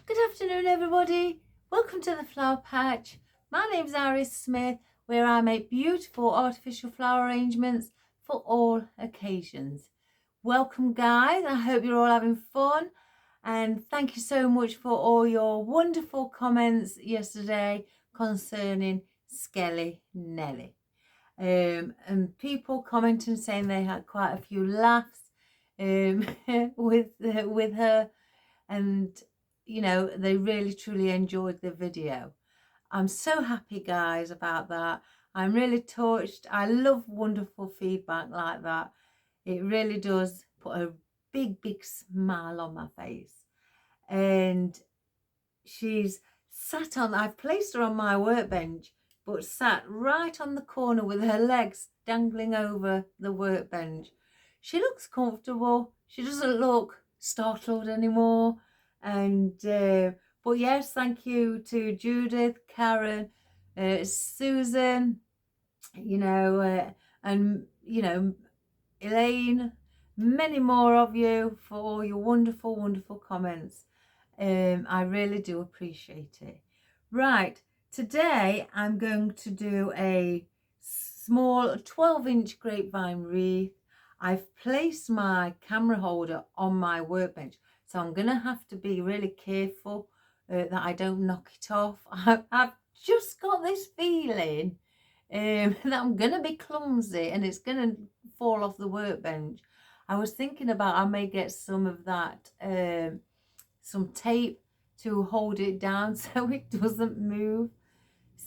Good afternoon, everybody. Welcome to the Flower Patch. My name's Iris Smith, where I make beautiful artificial flower arrangements for all occasions. Welcome, guys. I hope you're all having fun. And thank you so much for all your wonderful comments yesterday concerning Skelly Nelly. And people commenting saying they had quite a few laughs with her, and you know, they really truly enjoyed the video. I'm so happy, guys, about that. I'm really touched. I love wonderful feedback like that. It really does put a big smile on my face. And she's sat on, I've placed her on my workbench, but sat right on the corner with her legs dangling over the workbench. She looks comfortable. She doesn't look startled anymore. And but yes, thank you to Judith, Karen, Susan, and Elaine, many more of you for all your wonderful comments. I really do appreciate it. Right, today I'm going to do a small 12-inch grapevine wreath. I've placed my camera holder on my workbench, so I'm going to have to be really careful that I don't knock it off. I've just got this feeling that I'm going to be clumsy and it's going to fall off the workbench. I was thinking about I may get some of that, some tape to hold it down so it doesn't move.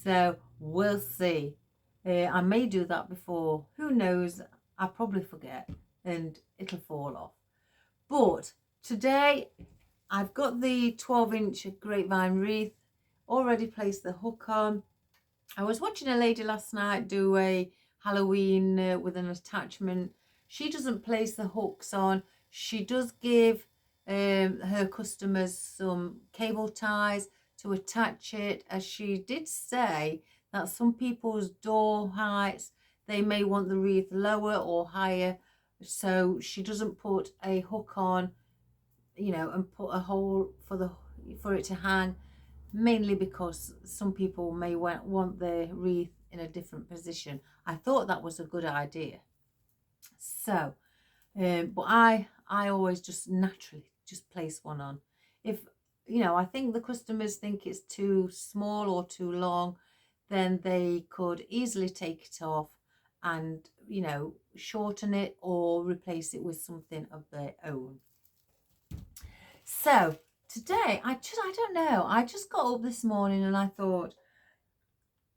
So we'll see. I may do that before. Who knows? I'll probably forget and it'll fall off. But today I've got the 12-inch grapevine wreath, already placed the hook on. I was watching a lady last night do a Halloween with an attachment. She doesn't place the hooks on. She does give her customers some cable ties to attach it, as she did say that some people's door heights, they may want the wreath lower or higher, so she doesn't put a hook on, you know, and put a hole for it to hang, mainly because some people may want the wreath in a different position. I thought that was a good idea. So but I always just naturally just place one on. If I think the customers think it's too small or too long, then they could easily take it off and shorten it or replace it with something of their own. So today I don't know, I just got up this morning and I thought,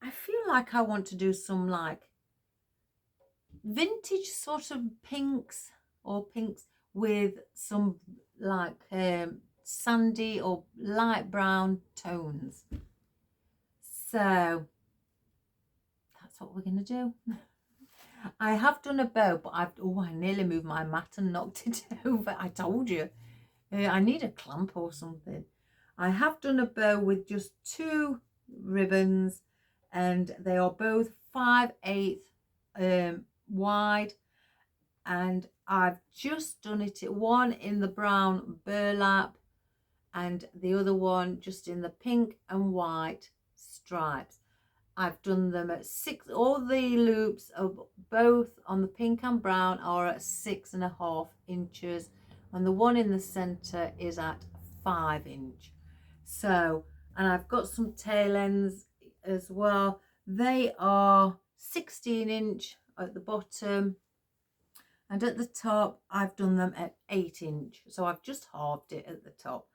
I feel like I want to do some like vintage sort of pinks with some like sandy or light brown tones. So that's what we're going to do. I have done a bow, but I nearly moved my mat and knocked it over. I told you. I need a clamp or something. I have done a bow with just 2 ribbons, and they are both 5/8 wide, and I've just done it, one in the brown burlap and the other one just in the pink and white stripes. I've done them at 6, all the loops of both on the pink and brown are at 6.5 inches, and the one in the center is at 5 inch. So, and I've got some tail ends as well. They are 16 inch at the bottom, and at the top I've done them at 8 inch, so I've just halved it at the top.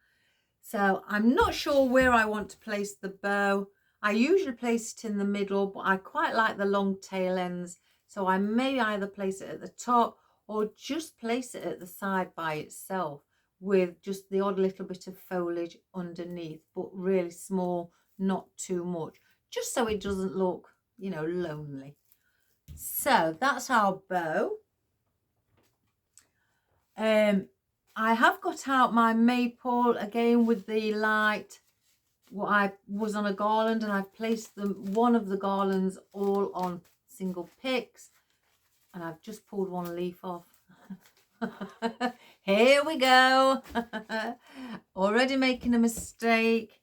So I'm not sure where I want to place the bow. I usually place it in the middle, but I quite like the long tail ends, so I may either place it at the top or just place it at the side by itself with just the odd little bit of foliage underneath, but really small, not too much, just so it doesn't look, lonely. So that's our bow. I have got out my maple again with the light. What I was on a garland, and I've placed one of the garlands all on single picks, and I've just pulled one leaf off. Here we go. Already making a mistake.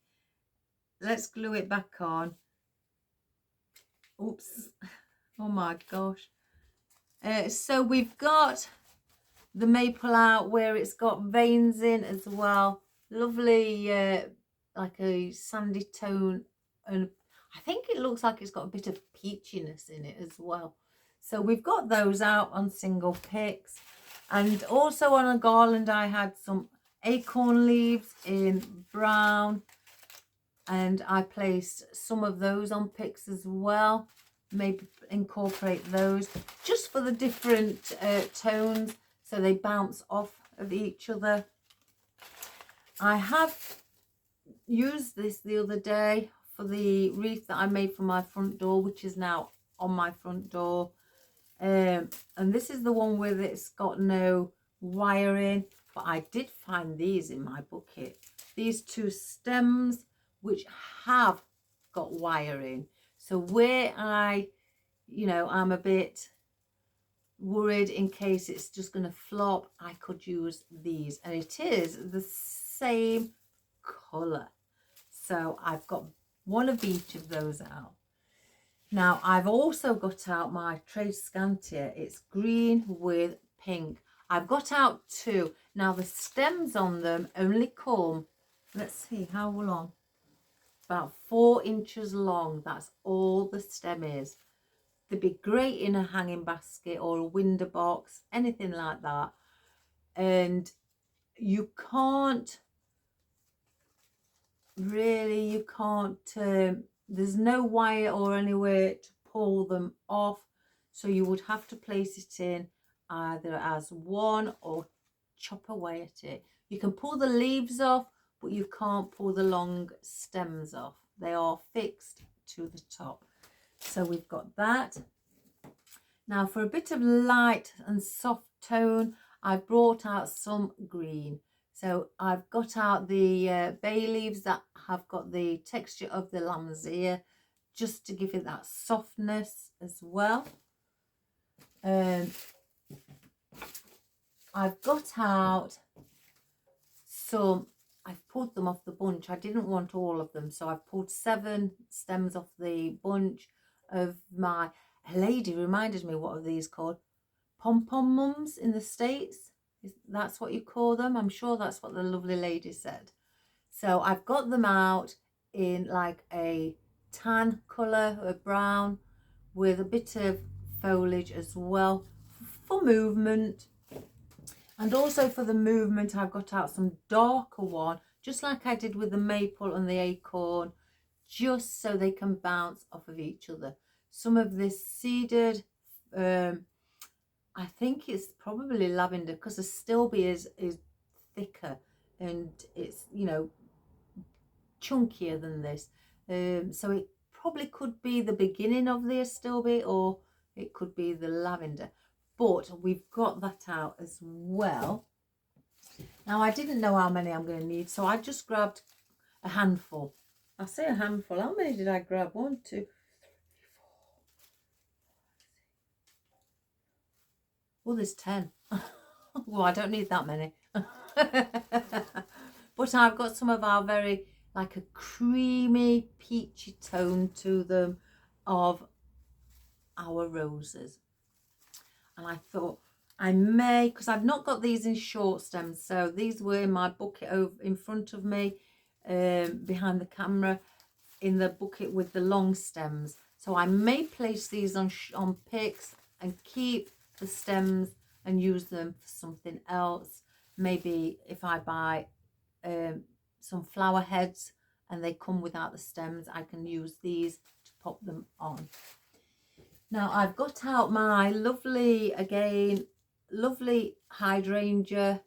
Let's glue it back on. Oops. Oh my gosh. So we've got the maple out where it's got veins in as well. Lovely, like a sandy tone. And I think it looks like it's got a bit of peachiness in it as well. So we've got those out on single picks. And also on a garland, I had some acorn leaves in brown. And I placed some of those on picks as well. Maybe incorporate those just for the different tones so they bounce off of each other. I have used this the other day for the wreath that I made for my front door, which is now on my front door. And this is the one where it's got no wiring, but I did find these in my bucket. These two stems which have got wiring. So where I'm a bit worried in case it's just going to flop, I could use these. And it is the same colour. So I've got one of each of those out. Now I've also got out my Trace Scantia. It's green with pink. I've got out two. Now the stems on them only come, let's see how long, about 4 inches long. That's all the stem is. They'd be great in a hanging basket or a window box, anything like that. And you can't there's no wire or anywhere to pull them off, so you would have to place it in either as one or chop away at it. You can pull the leaves off, but you can't pull the long stems off. They are fixed to the top. So we've got that. Now for a bit of light and soft tone, I've brought out some green. So I've got out the bay leaves that have got the texture of the lamb's ear, just to give it that softness as well. I've got out some, I've pulled them off the bunch. I didn't want all of them, so I've pulled 7 stems off the bunch of my, a lady reminded me, what are these called? Pom-pom mums in the States. That's what you call them. I'm sure that's what the lovely lady said. So I've got them out in like a tan colour, a brown, with a bit of foliage as well for movement. And also for the movement, I've got out some darker one, just like I did with the maple and the acorn, just so they can bounce off of each other. Some of this seeded, I think it's probably lavender, because the stilby is thicker and it's, chunkier than this. So it probably could be the beginning of the stilby, or it could be the lavender. But we've got that out as well. Now I didn't know how many I'm going to need, so I just grabbed a handful. I say a handful. How many did I grab? 1, 2, 3, 4. Well, there's 10. Well, I don't need that many. But I've got some of our very, like a creamy, peachy tone to them of our roses. And I thought I may, because I've not got these in short stems, so these were in my bucket over in front of me, behind the camera, in the bucket with the long stems. So I may place these on picks and keep the stems and use them for something else. Maybe if I buy some flower heads and they come without the stems, I can use these to pop them on. Now I've got out my lovely hydrangea,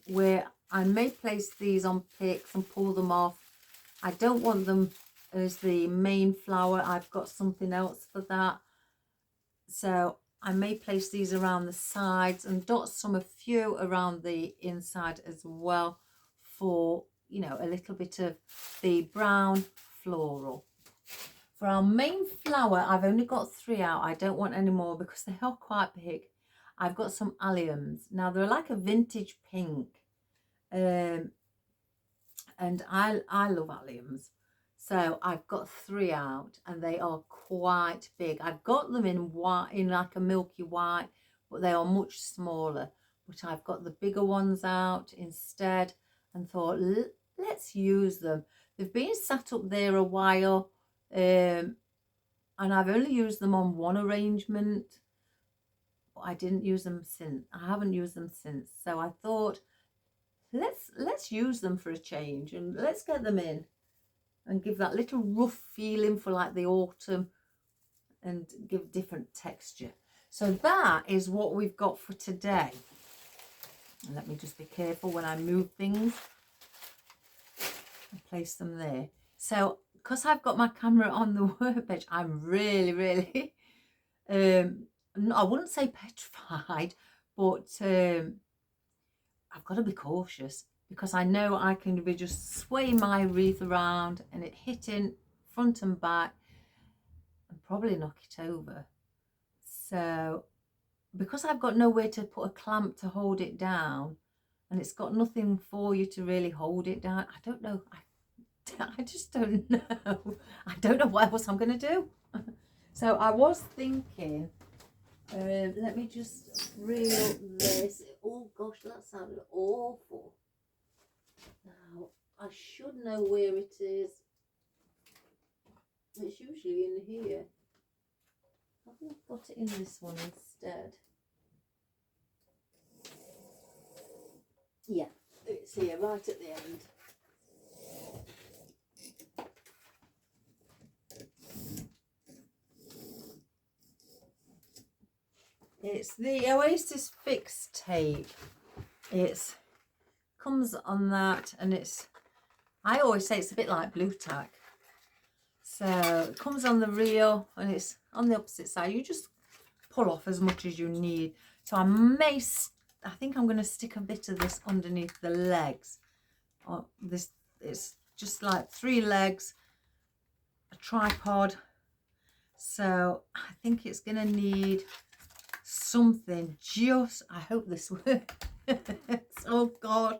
where I may place these on picks and pull them off. I don't want them as the main flower. I've got something else for that. So I may place these around the sides and dot a few around the inside as well, for, a little bit of the brown floral. For our main flower, I've only got 3 out. I don't want any more because they are quite big. I've got some alliums. Now they're like a vintage pink. And I love alliums. So I've got 3 out and they are quite big. I've got them in white, in like a milky white, but they are much smaller. But I've got the bigger ones out instead and thought, let's use them. They've been sat up there a while, and I've only used them on one arrangement, but I didn't use them since. I haven't used them since. So I thought, let's use them for a change and let's get them in and give that little rough feeling for like the autumn and give different texture. So that is what we've got for today. And let me just be careful when I move things and place them there. So because I've got my camera on the workbench, I'm really I wouldn't say petrified, but I've got to be cautious because I know I can be just swaying my wreath around and it hitting front and back and probably knock it over. So because I've got nowhere to put a clamp to hold it down and it's got nothing for you to really hold it down, I don't know. I just don't know. I don't know what else I'm going to do. So I was thinking, let me just reel this. Oh gosh, that sounded awful. Now, I should know where it is. It's usually in here. I think I've got it in this one instead. Yeah, it's here, right at the end. It's the Oasis Fix tape. It comes on that, and I always say it's a bit like blue tack. So it comes on the reel and it's on the opposite side. You just pull off as much as you need. So I think I'm going to stick a bit of this underneath the legs. It's just like 3 legs, a tripod. So I think it's going to need something. I hope this works. Oh God,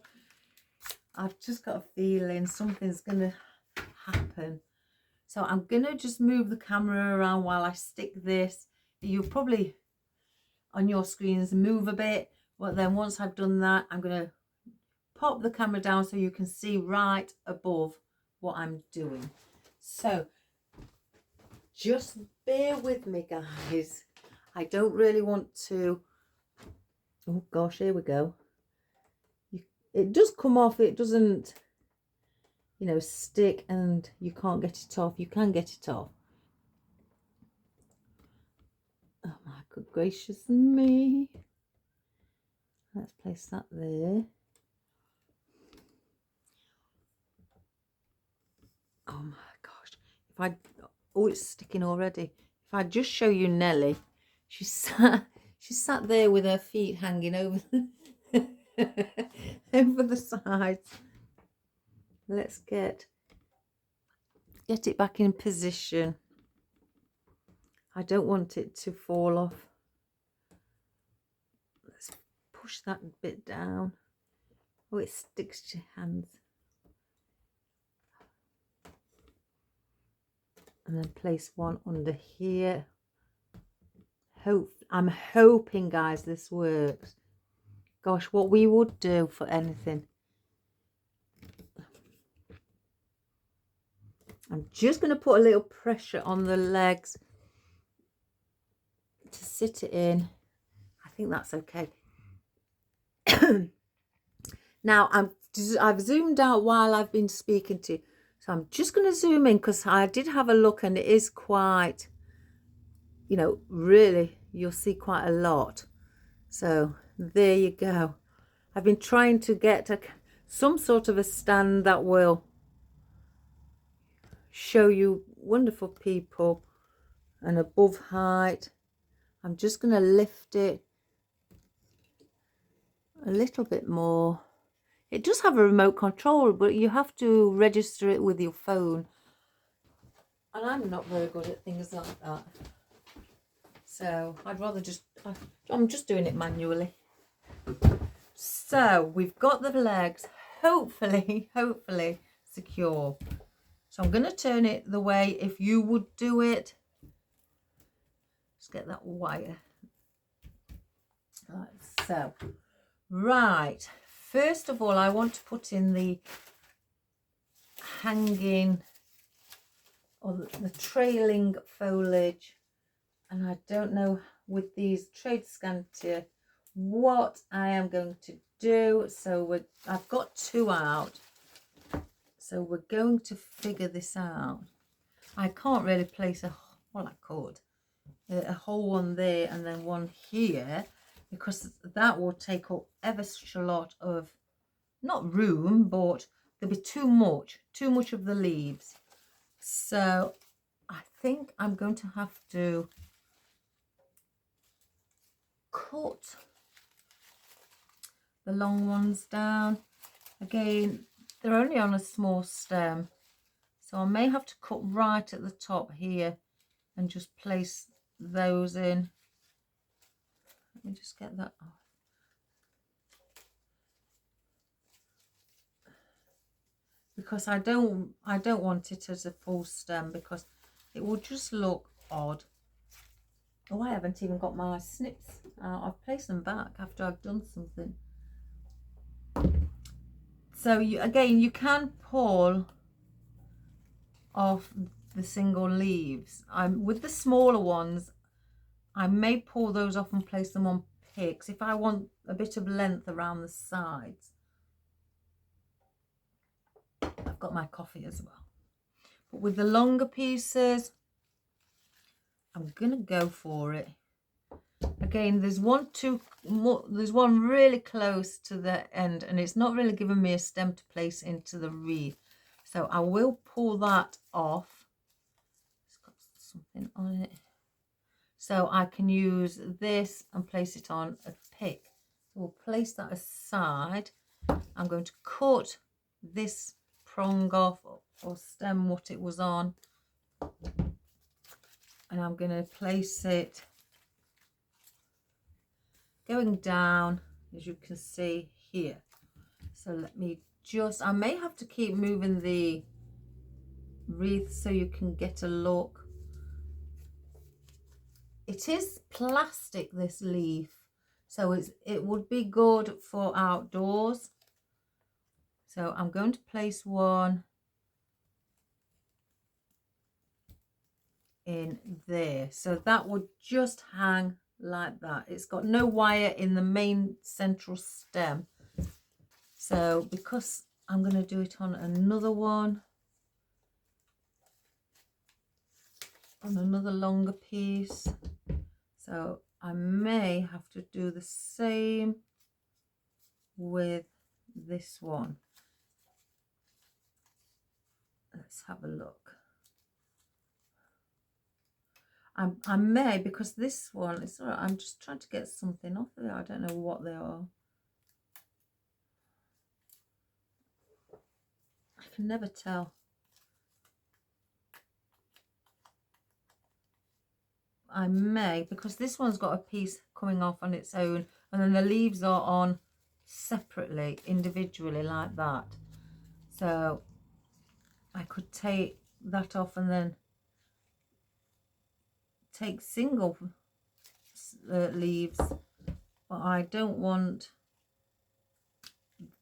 I've just got a feeling something's going to happen. So I'm going to just move the camera around while I stick this. You'll probably on your screens move a bit, but then once I've done that, I'm going to pop the camera down so you can see right above what I'm doing. So just bear with me, guys. I don't really want to, oh gosh, here we go. It does come off, it doesn't, you know, stick and you can't get it off. You can get it off. Oh my good gracious me. Let's place that there. Oh my gosh. Oh, it's sticking already. If I just show you Nellie, she sat there with her feet hanging over over the sides. Let's get it back in position. I don't want it to fall off. Let's push that bit down. Oh, it sticks to your hands. And then place one under here. I'm hoping, guys, this works. Gosh, what we would do for anything. I'm just going to put a little pressure on the legs to sit it in. I think that's okay. Now I've zoomed out while I've been speaking to you, so I'm just going to zoom in because I did have a look and it is quite, you know, really you'll see quite a lot. So there you go. I've been trying to get some sort of a stand that will show you wonderful people and above height. I'm just going to lift it a little bit more. It does have a remote control, but you have to register it with your phone. And I'm not very good at things like that. So I'd rather just I'm just doing it manually. So we've got the legs hopefully secure. So I'm going to turn it the way if you would do it. Just get that wire like so. Right, first of all I want to put in the hanging or the trailing foliage, and I don't know with these trade scantia what I am going to do. So I've got 2 out, so we're going to figure this out. I can't really place well, I could a whole one there and then one here, because that will take up ever such a lot of, not room, but there'll be too much of the leaves. So I think I'm going to have to cut the long ones down. Again, they're only on a small stem, so I may have to cut right at the top here and just place those in. Let me just get that off. Because I don't want it as a full stem, because it will just look odd. Oh, I haven't even got my snips out. I've placed them back after I've done something. So again, you can pull off the single leaves. With the smaller ones, I may pull those off and place them on picks if I want a bit of length around the sides. I've got my coffee as well. But with the longer pieces, I'm gonna go for it. Again, there's one really close to the end, and it's not really giving me a stem to place into the wreath. So I will pull that off. It's got something on it. So I can use this and place it on a pick. So we'll place that aside. I'm going to cut this prong off, or stem, what it was on. And I'm going to place it going down, as you can see here. So let me just, I may have to keep moving the wreath so you can get a look. It is plastic, this leaf, so it would be good for outdoors. So I'm going to place one in there, so that would just hang like that. It's got no wire in the main central stem. So because I'm going to do it on another one, on another longer piece, so I may have to do the same with this one. Let's have a look. I may, because this one, it's all right, I'm just trying to get something off of it. I don't know what they are. I can never tell. I may, because this one's got a piece coming off on its own, and then the leaves are on separately, individually, like that. So I could take that off and then take single leaves, but I don't want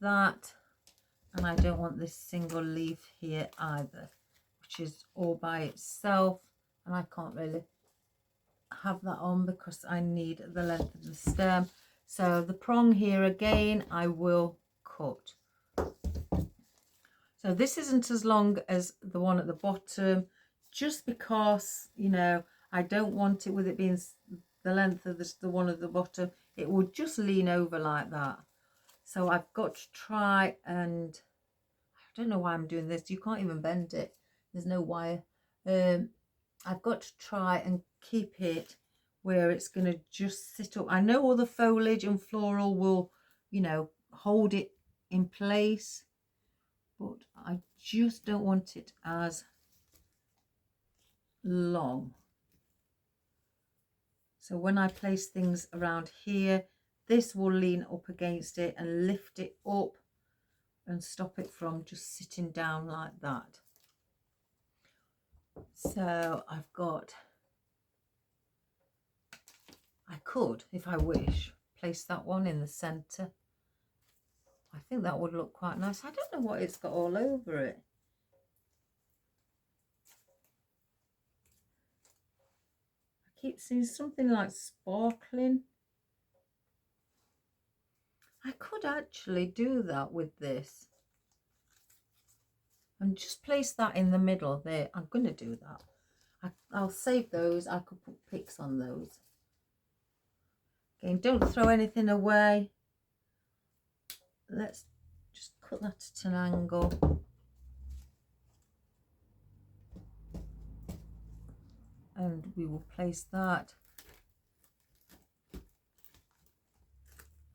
that, and I don't want this single leaf here either, which is all by itself, and I can't really have that on because I need the length of the stem. So the prong here again, I will cut. So this isn't as long as the one at the bottom, just because, you know, I don't want it with it being the length of the one at the bottom. It would just lean over like that. So I've got to try, and I don't know why I'm doing this. You can't even bend it. There's no wire. I've got to try and keep it where it's going to just sit up. I know all the foliage and floral will, you know, hold it in place, but I just don't want it as long. So when I place things around here, this will lean up against it and lift it up and stop it from just sitting down like that. So I've got, I could, if I wish, place that one in the centre. I think that would look quite nice. I don't know what it's got all over it. I keep seeing something like sparkling. I could actually do that with this. And just place that in the middle there. I'm going to do that. I'll save those. I could put pics on those. Again, don't throw anything away. Let's just cut that at an angle. And we will place that.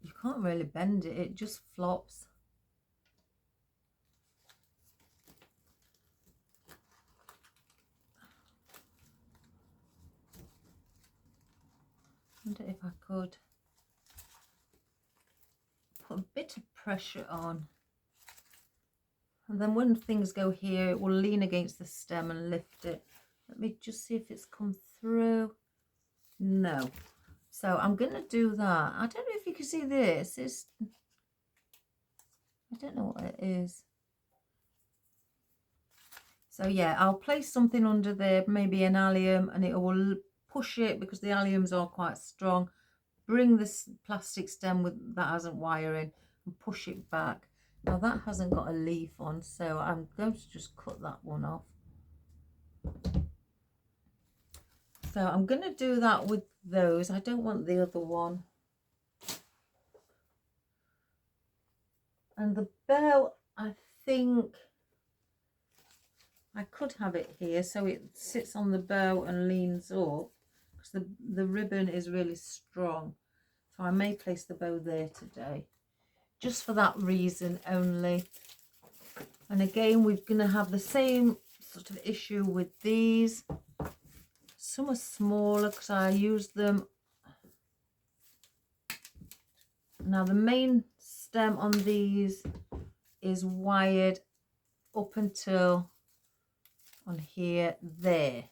You can't really bend it, it just flops. I wonder if I could put a bit of pressure on. And then when things go here, it will lean against the stem and lift it. Let me just see if it's come through. No. So I'm going to do that. I don't know if you can see this. I don't know what it is. So yeah, I'll place something under there, maybe an allium, and it will push it because the alliums are quite strong. Bring this plastic stem that hasn't wiring and push it back. Now that hasn't got a leaf on, so I'm going to just cut that one off. So I'm going to do that with those. I don't want the other one. And the bow, I think I could have it here so it sits on the bow and leans up, because the ribbon is really strong. So I may place the bow there today, just for that reason only. And again, we're going to have the same sort of issue with these. Some are smaller because I use them. Now the main stem on these is wired up until on here there.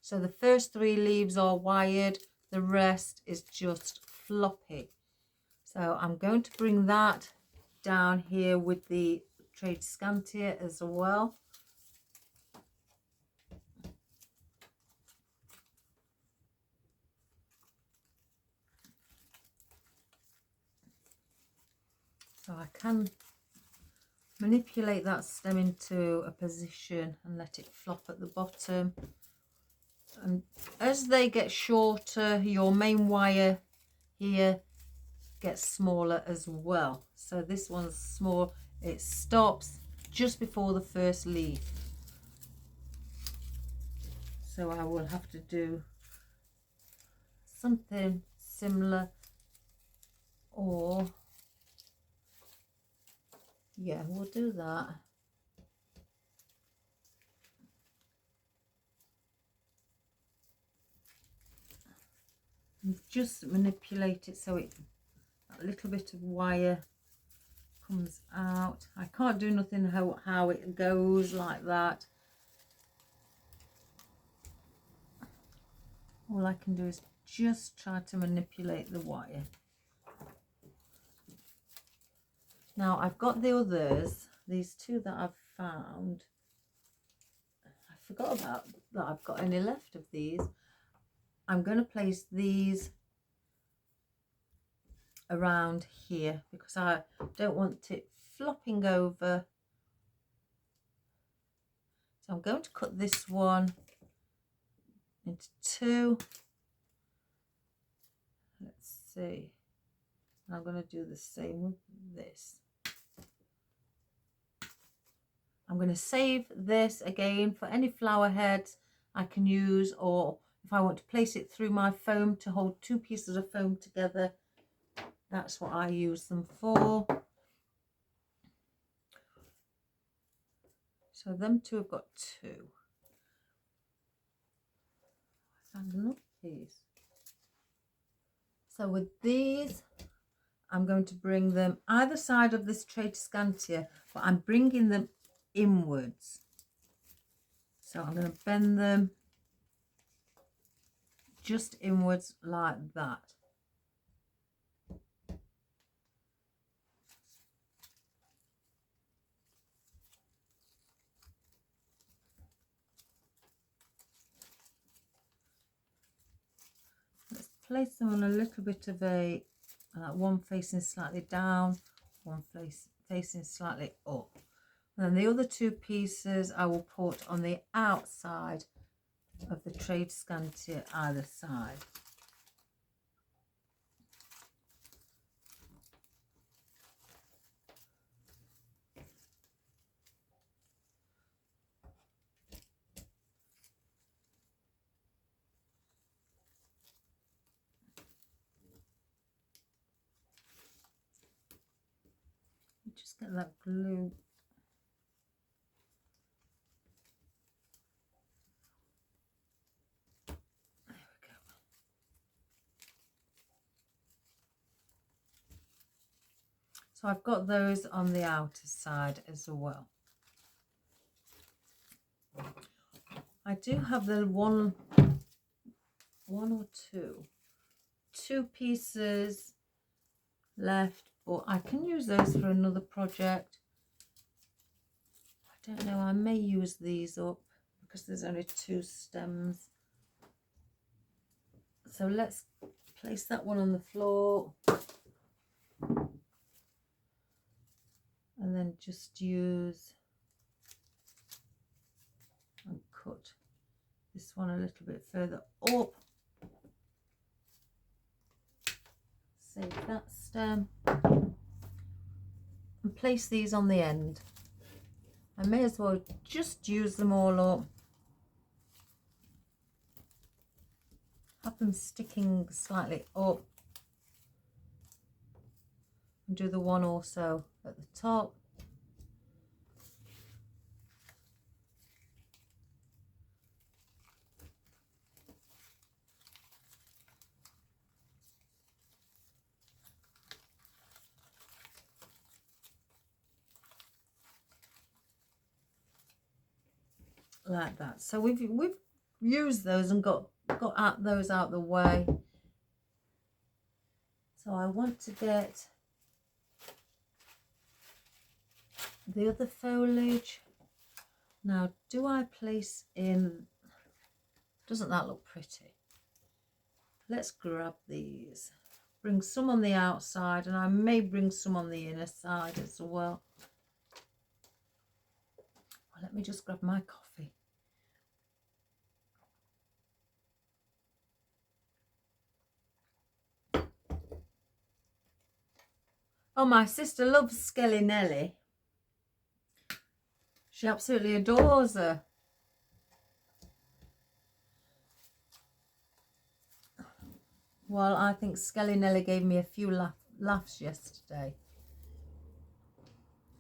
So the first 3 leaves are wired, the rest is just floppy. So I'm going to bring that down here with the trade scantia as well. So I can manipulate that stem into a position and let it flop at the bottom. And as they get shorter, your main wire here gets smaller as well. So this one's small, it stops just before the first leaf. So I will have to do something similar, or yeah, we'll do that. And just manipulate it so a little bit of wire comes out. I can't do nothing how it goes like that. All I can do is just try to manipulate the wire. Now I've got the others, these 2 that I've found. I forgot about that I've got any left of these. I'm going to place these around here because I don't want it flopping over. So I'm going to cut this one into 2. Let's see. I'm going to do the same with this. I'm going to save this again for any flower heads I can use, or if I want to place it through my foam to hold 2 pieces of foam together, that's what I use them for. So them 2 have got 2. I found another piece. So with these, I'm going to bring them either side of this tray scantia, but I'm bringing them inwards. So I'm going to bend them just inwards like that. Let's place them on a little bit of a, one facing slightly down, one facing slightly up. And then the other two pieces I will put on the outside of the trade scantia either side. Just get that glue. There we go. So I've got those on the outer side as well. I do have the one or two pieces left, but I can use those for another project. I don't know, I may use these up because there's only two stems. So let's place that one on the floor and then just use and cut this one a little bit further up. Save that stem and place these on the end. I may as well just use them all up. Have them sticking slightly up. And do the one also at the top. Like that. So we've used those and got those out the way. So I want to get the other foliage. Now, do I place in, doesn't that look pretty? Let's grab these, bring some on the outside, and I may bring some on the inner side as well. Well, let me just grab my coffee. Oh, my sister loves Skelly Nelly. She absolutely adores her. Well, I think Skelly Nelly gave me a few laughs yesterday.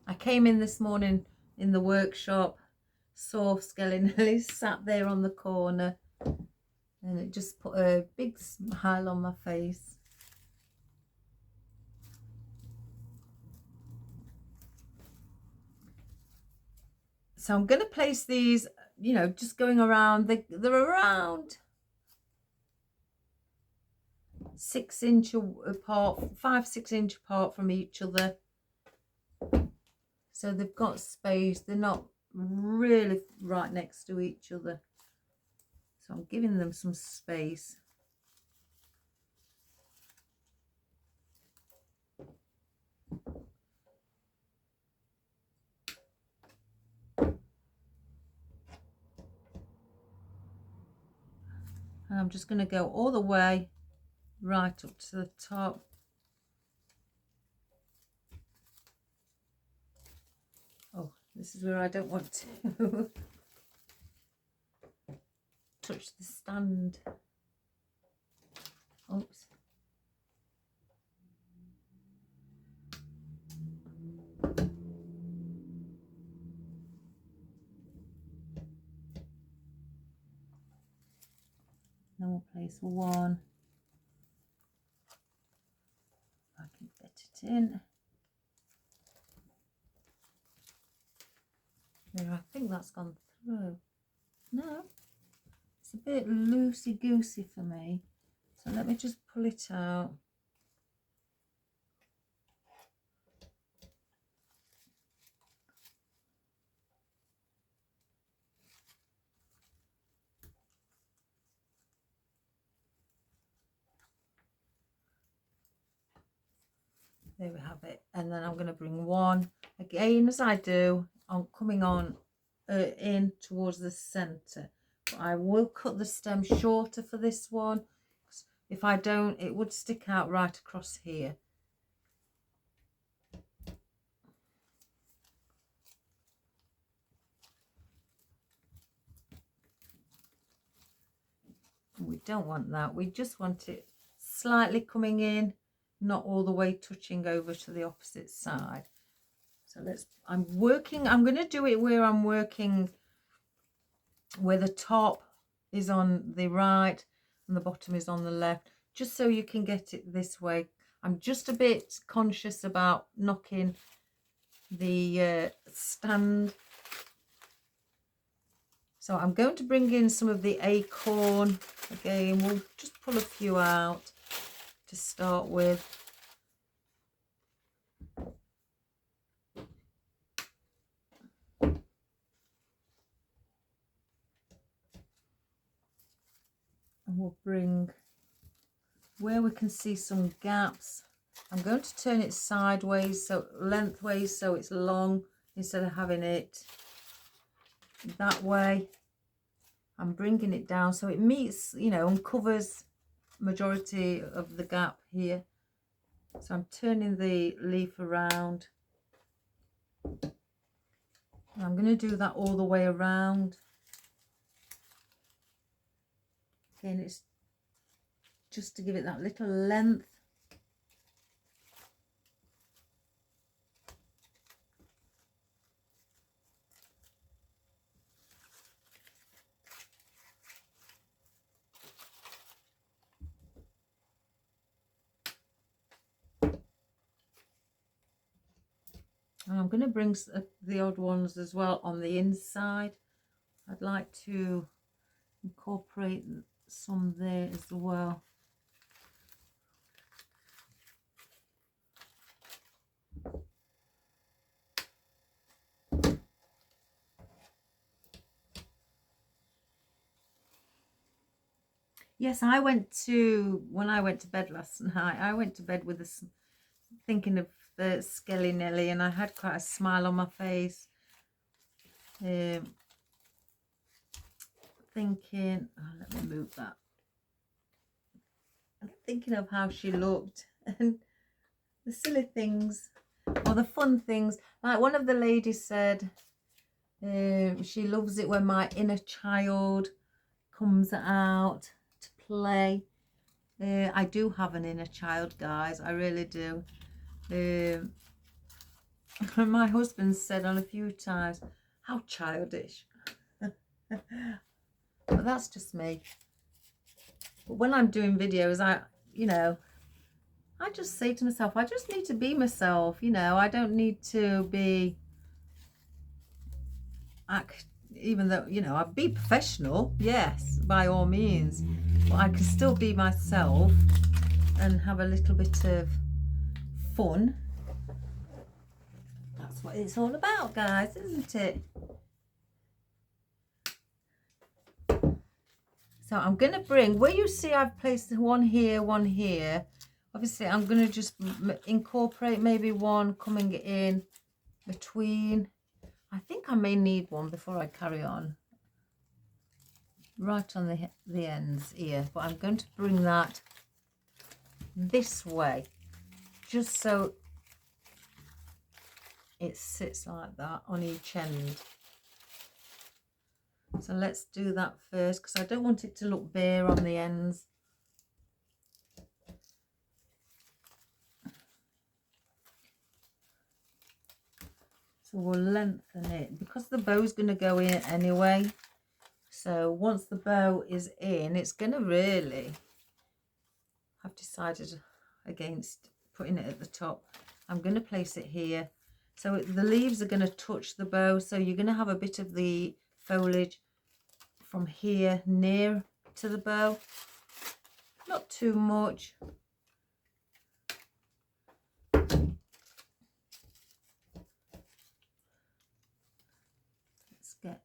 I came in this morning in the workshop, saw Skelly Nelly sat there on the corner, and it just put a big smile on my face. So I'm going to place these, you know, just going around. They're around 6 inch apart, 5-6 inch apart from each other. So they've got space. They're not really right next to each other. So I'm giving them some space. And I'm just going to go all the way right up to the top. Oh, this is where I don't want to touch the stand. Oops. Then we'll place one in. There, I think that's gone through. No, it's a bit loosey-goosey for me. So let me just pull it out. There we have it. And then I'm going to bring one again, as I do. I'm coming on in towards the center, but I will cut the stem shorter for this one. If I don't, it would stick out right across here. We don't want that. We just want it slightly coming in, not all the way touching over to the opposite side. So I'm going to do it where I'm working, where the top is on the right and the bottom is on the left, just so you can get it this way. I'm just a bit conscious about knocking the stand. So I'm going to bring in some of the acorn. Again, we'll just pull a few out to start with. And we'll bring, where we can see some gaps, I'm going to turn it sideways, so lengthways, so it's long, instead of having it that way. I'm bringing it down so it meets, you know, and covers majority of the gap here. So I'm turning the leaf around. I'm going to do that all the way around. Again, it's just to give it that little length. And I'm going to bring the odd ones as well on the inside. I'd like to incorporate some there as well. Yes, when I went to bed last night, I went to bed with thinking of the Skelly Nelly, and I had quite a smile on my face. Thinking, oh, let me move that. I'm thinking of how she looked and the silly things, or the fun things. Like one of the ladies said, she loves it when my inner child comes out to play. I do have an inner child, guys. I really do. My husband said on a few times, how childish. But that's just me. But when I'm doing videos, I just say to myself, I just need to be myself, you know. I don't need to be even though, you know, I'd be professional, yes, by all means, but I can still be myself and have a little bit of fun. That's what it's all about, guys, isn't it? So I'm going to bring, where you see I've placed one here, obviously I'm going to just incorporate maybe one coming in between. I think I may need one before I carry on, right on the ends here, but I'm going to bring that this way, just so it sits like that on each end. So let's do that first, because I don't want it to look bare on the ends. So we'll lengthen it, because the bow's going to go in anyway. So once the bow is in, it's going to really, I've decided against putting it at the top. I'm going to place it here. So the leaves are going to touch the bow. So you're going to have a bit of the foliage from here near to the bow. Not too much. Let's get...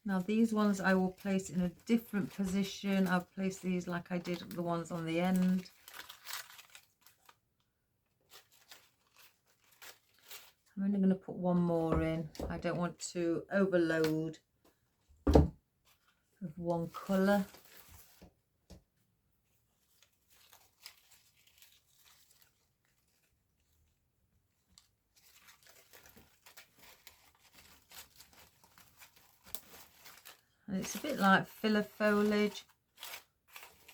Now these ones I will place in a different position. I'll place these like I did the ones on the end. I'm only going to put one more in. I don't want to overload with one colour. And it's a bit like filler foliage.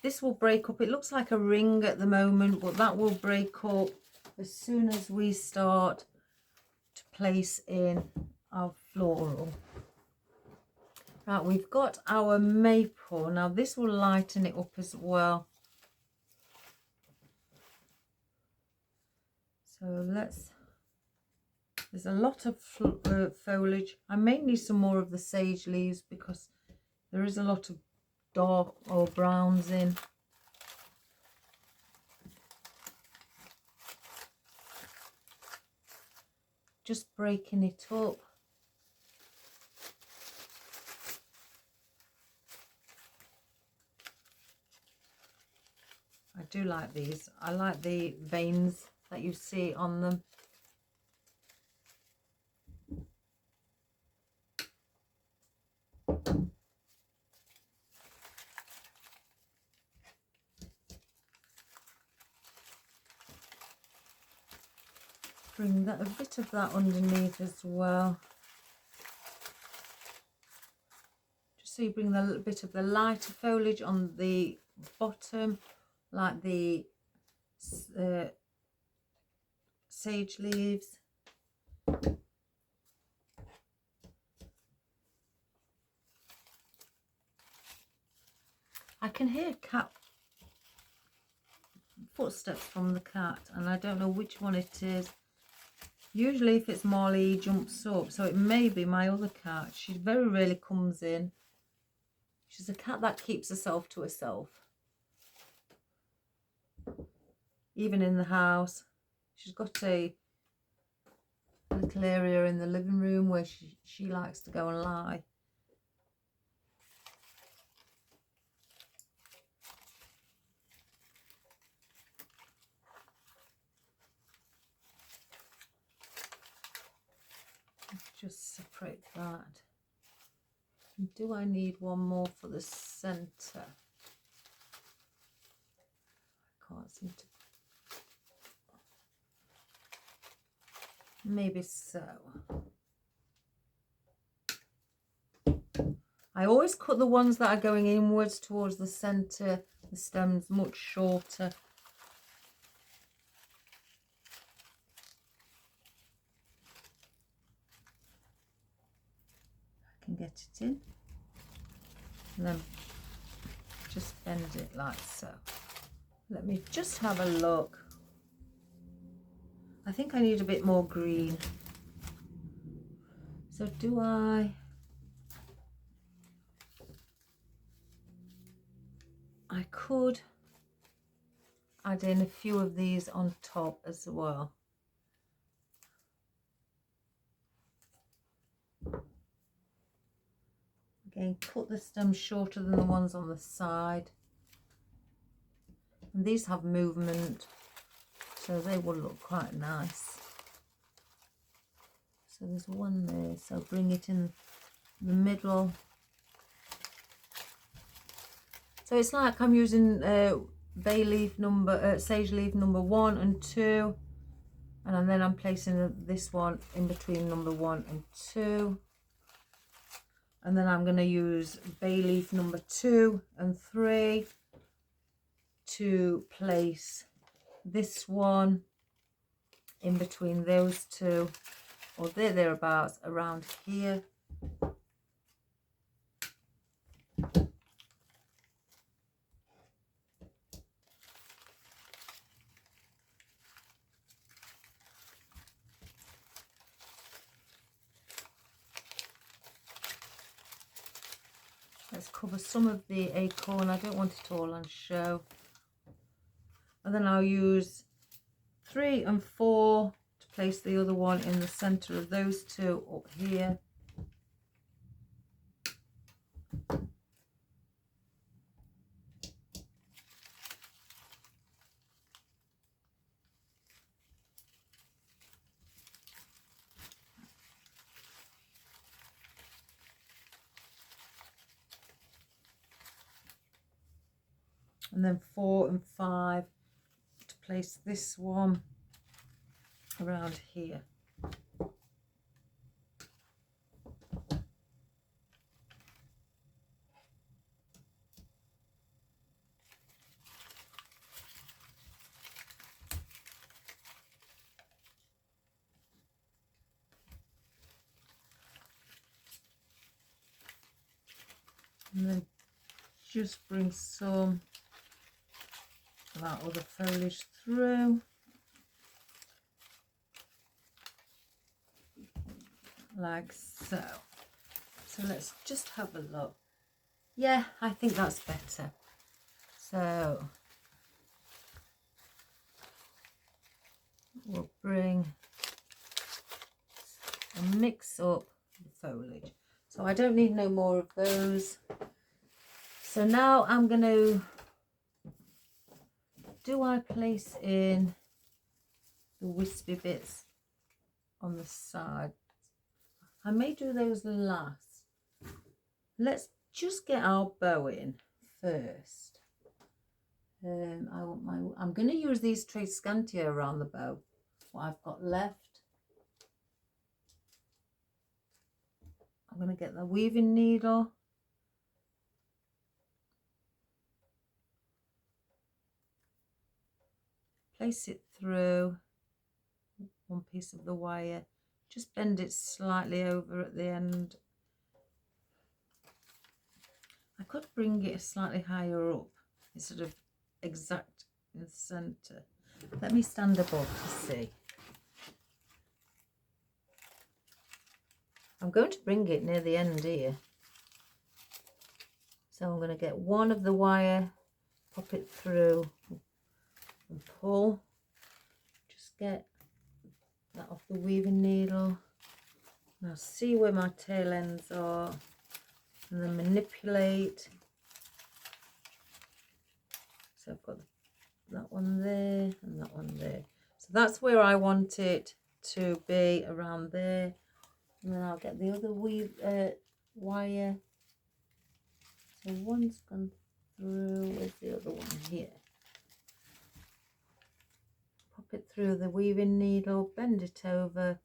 This will break up. It looks like a ring at the moment, but that will break up as soon as we start to place in our floral. Right, we've got our maple. Now this will lighten it up as well. So there's a lot of foliage. I may need some more of the sage leaves because there is a lot of dark or browns in. Just breaking it up. I do like these. I like the veins that you see on them. Bring that a bit of that underneath as well. Just so you bring a little bit of the lighter foliage on the bottom, like the sage leaves. I can hear cat footsteps from the cat, and I don't know which one it is. Usually if it's Molly, he jumps up, so it may be my other cat. She very rarely comes in. She's a cat that keeps herself to herself. Even in the house. She's got a little area in the living room where she likes to go and lie. Just separate that. Do I need one more for the center? I can't seem to. Maybe so. I always cut the ones that are going inwards towards the center, the stems much shorter. I can get it in. And then just bend it like so. Let me just have a look. I think I need a bit more green. So do I could add in a few of these on top as well. Again, cut the stems shorter than the ones on the side. And these have movement, so they will look quite nice. So there's one there, so bring it in the middle. So it's like I'm using sage leaf number 1 and 2, and then I'm placing this one in between number 1 and 2. And then I'm going to use bay leaf number 2 and 3 to place this one in between those two, or thereabouts around here. let's cover some of the acorn. I don't want it all on show. And then I'll use 3 and 4 to place the other one in the center of those two up here. And then 4 and 5 to place this one around here. And then just bring some of that other foliage through. Like so. So let's just have a look. Yeah, I think that's better. So we'll bring and mix up the foliage. So I don't need no more of those. So now I'm going to, do I place in the wispy bits on the side? I may do those last. Let's just get our bow in first. I'm going to use these trace scantia around the bow, what I've got left. I'm going to get the weaving needle. Place it through one piece of the wire. Just bend it slightly over at the end. I could bring it slightly higher up instead of exact in the centre. Let me stand above to see. I'm going to bring it near the end here. So I'm going to get one of the wire, pop it through and pull. Just get that off the weaving needle. Now see where my tail ends are and then manipulate. So I've got that one there and that one there. So that's where I want it to be, around there. And then I'll get the other wire. So one's gone through, where's the other one? Here. Pop it through the weaving needle, bend it over,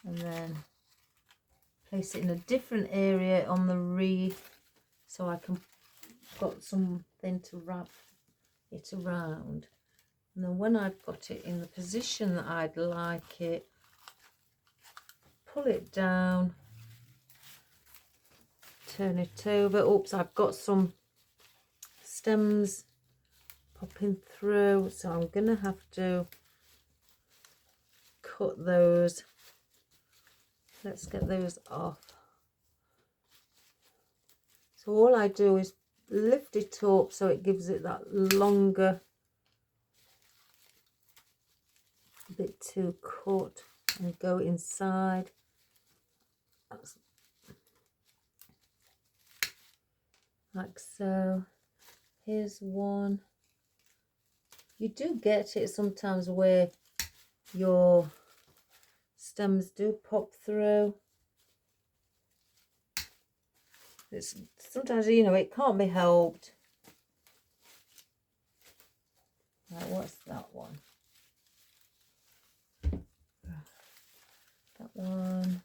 and then place it in a different area on the wreath so I can got something to wrap it around. And then when I've got it in the position that I'd like it, pull it down, turn it over. Oops, I've got some stems popping through, so I'm gonna have to cut those. Let's get those off. So all I do is lift it up so it gives it that longer bit to cut and go inside. Like so. Here's one. You do get it sometimes where your stems do pop through. It's sometimes, you know, it can't be helped. Right, what's that one? That one.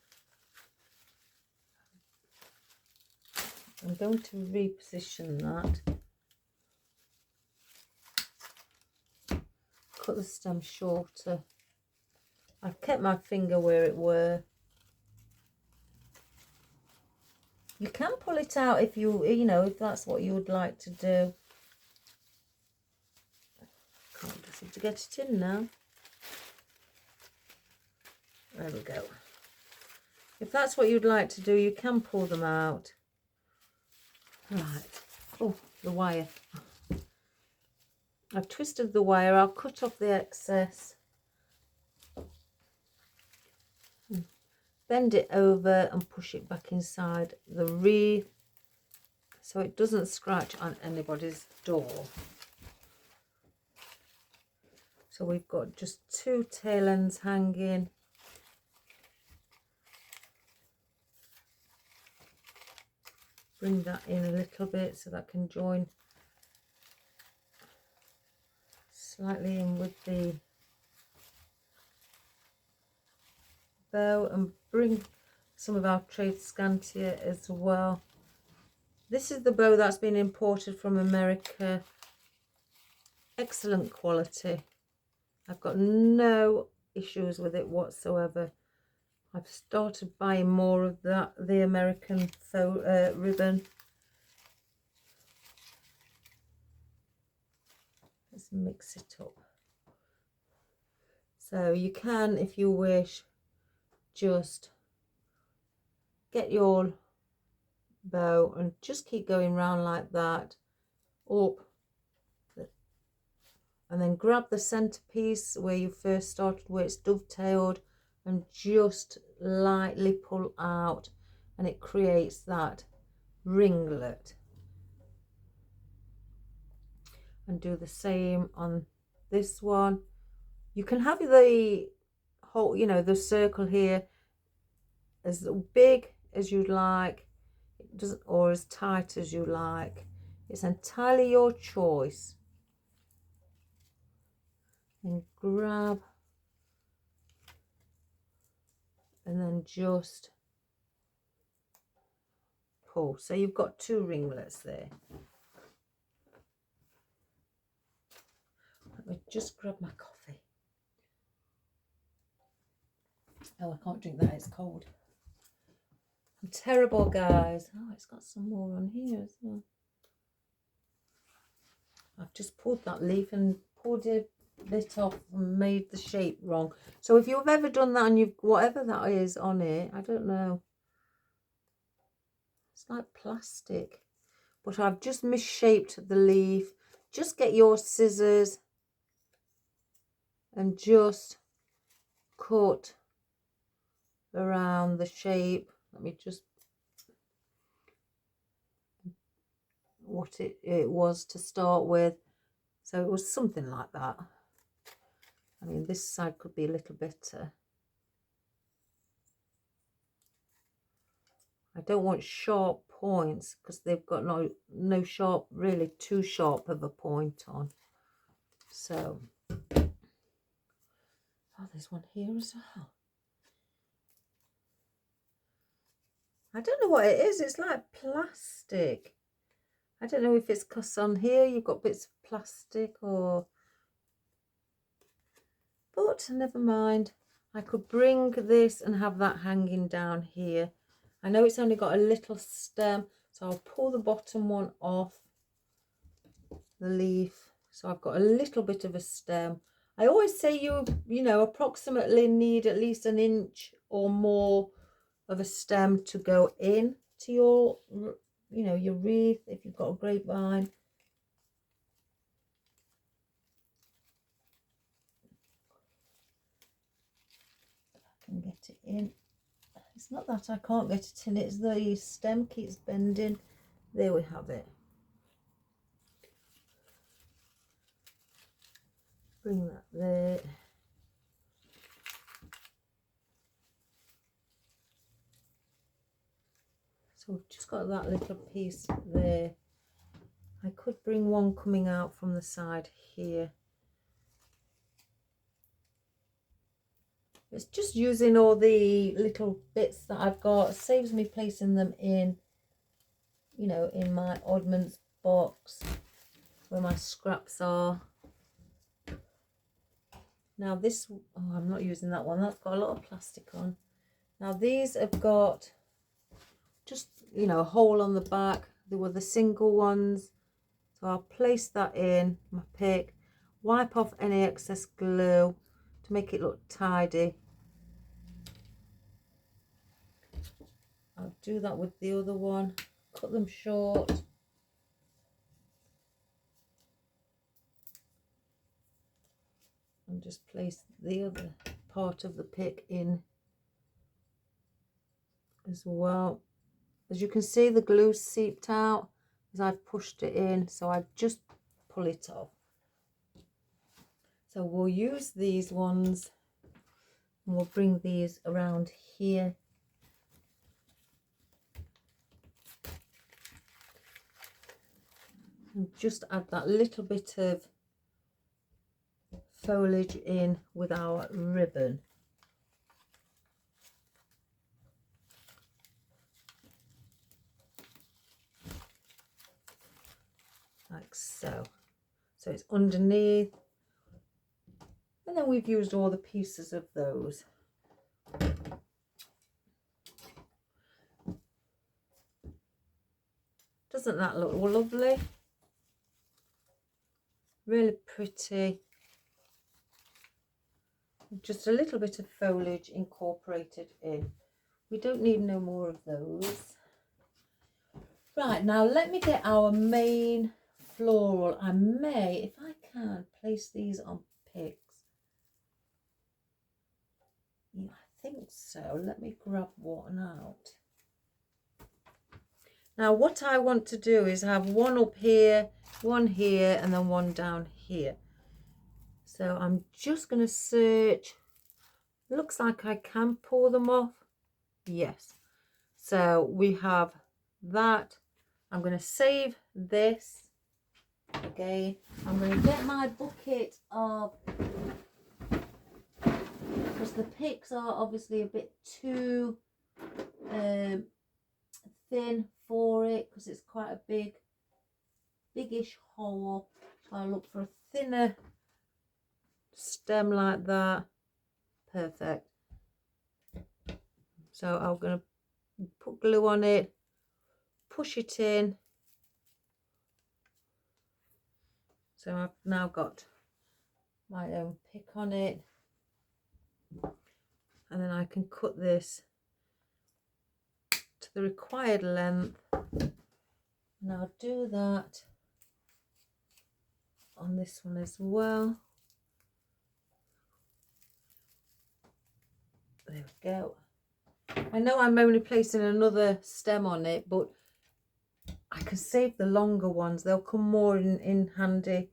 I'm going to reposition that. Cut the stem shorter. I've kept my finger where it were. You can pull it out if you know, if that's what you would like to do. Can't just have to get it in now. There we go. If that's what you'd like to do, you can pull them out. Right. Oh, the wire. I've twisted the wire. I'll cut off the excess. Bend it over and push it back inside the wreath so it doesn't scratch on anybody's door. So we've got just 2 tail ends hanging. Bring that in a little bit so that can join slightly in with the bow, and bring some of our trade scantia as well. This is the bow that's been imported from America. Excellent quality. I've got no issues with it whatsoever. I've started buying more of that, the American ribbon. Let's mix it up. So you can, if you wish, just get your bow and just keep going round like that, up, and then grab the centerpiece where you first started, where it's dovetailed, and just lightly pull out, and it creates that ringlet. And do the same on this one. You can have the whole, you know, the circle here as big as you'd like, it doesn't, or as tight as you like. It's entirely your choice. And grab, and then just pull. So you've got 2 ringlets there. Let me just grab my coffee. Oh, I can't drink that, it's cold. I'm terrible, guys. Oh, it's got some more on here as well. I've just pulled that leaf and pulled a bit off and made the shape wrong. So if you've ever done that and you've, whatever that is on it, I don't know. It's like plastic. But I've just misshaped the leaf. Just get your scissors and just cut around the shape. Let me just, what it was to start with. So it was something like that. I mean, this side could be a little better. I don't want sharp points because they've got no sharp, really too sharp of a point on. So, oh, there's one here as well. I don't know what it is. It's like plastic. I don't know if it's because on here you've got bits of plastic or... But never mind. I could bring this and have that hanging down here. I know it's only got a little stem, so I'll pull the bottom one off the leaf. So I've got a little bit of a stem. I always say you know, approximately need at least 1 inch or more of a stem to go in to your, you know, your wreath if you've got a grapevine. I can get it in. It's not that I can't get it in, it's the stem keeps bending. There we have it. Bring that there. So we've just got that little piece there. I could bring one coming out from the side here. It's just using all the little bits that I've got. It saves me placing them in, you know, in my oddments box where my scraps are. Now this, oh, I'm not using that one. That's got a lot of plastic on. Now these have got just, you know, a hole on the back. They were the single ones. So I'll place that in my pick, wipe off any excess glue to make it look tidy. I'll do that with the other one, cut them short. And just place the other part of the pick in as well. As you can see, the glue seeped out as I've pushed it in, so I just pull it off. So we'll use these ones and we'll bring these around here. And just add that little bit of foliage in with our ribbon. Like so. So it's underneath. And then we've used all the pieces of those. Doesn't that look lovely? Really pretty. Just a little bit of foliage incorporated in. We don't need no more of those. Right, now let me get our main floral. I may, if I can, place these on picks. Yeah, I think so. Let me grab one out. Now what I want to do is have one up here, one here, and then one down here. So I'm just going to search. Looks like I can pull them off. Yes. So we have that. I'm going to save this. Again, I'm going to get my bucket of, because the picks are obviously a bit too thin for it, because it's quite a biggish hole. So I'll look for a thinner stem like that. Perfect. So I'm going to put glue on it, push it in. So I've now got my own pick on it, and then I can cut this to the required length, and I'll do that on this one as well. There we go. I know I'm only placing another stem on it, but I can save the longer ones. They'll come more in handy.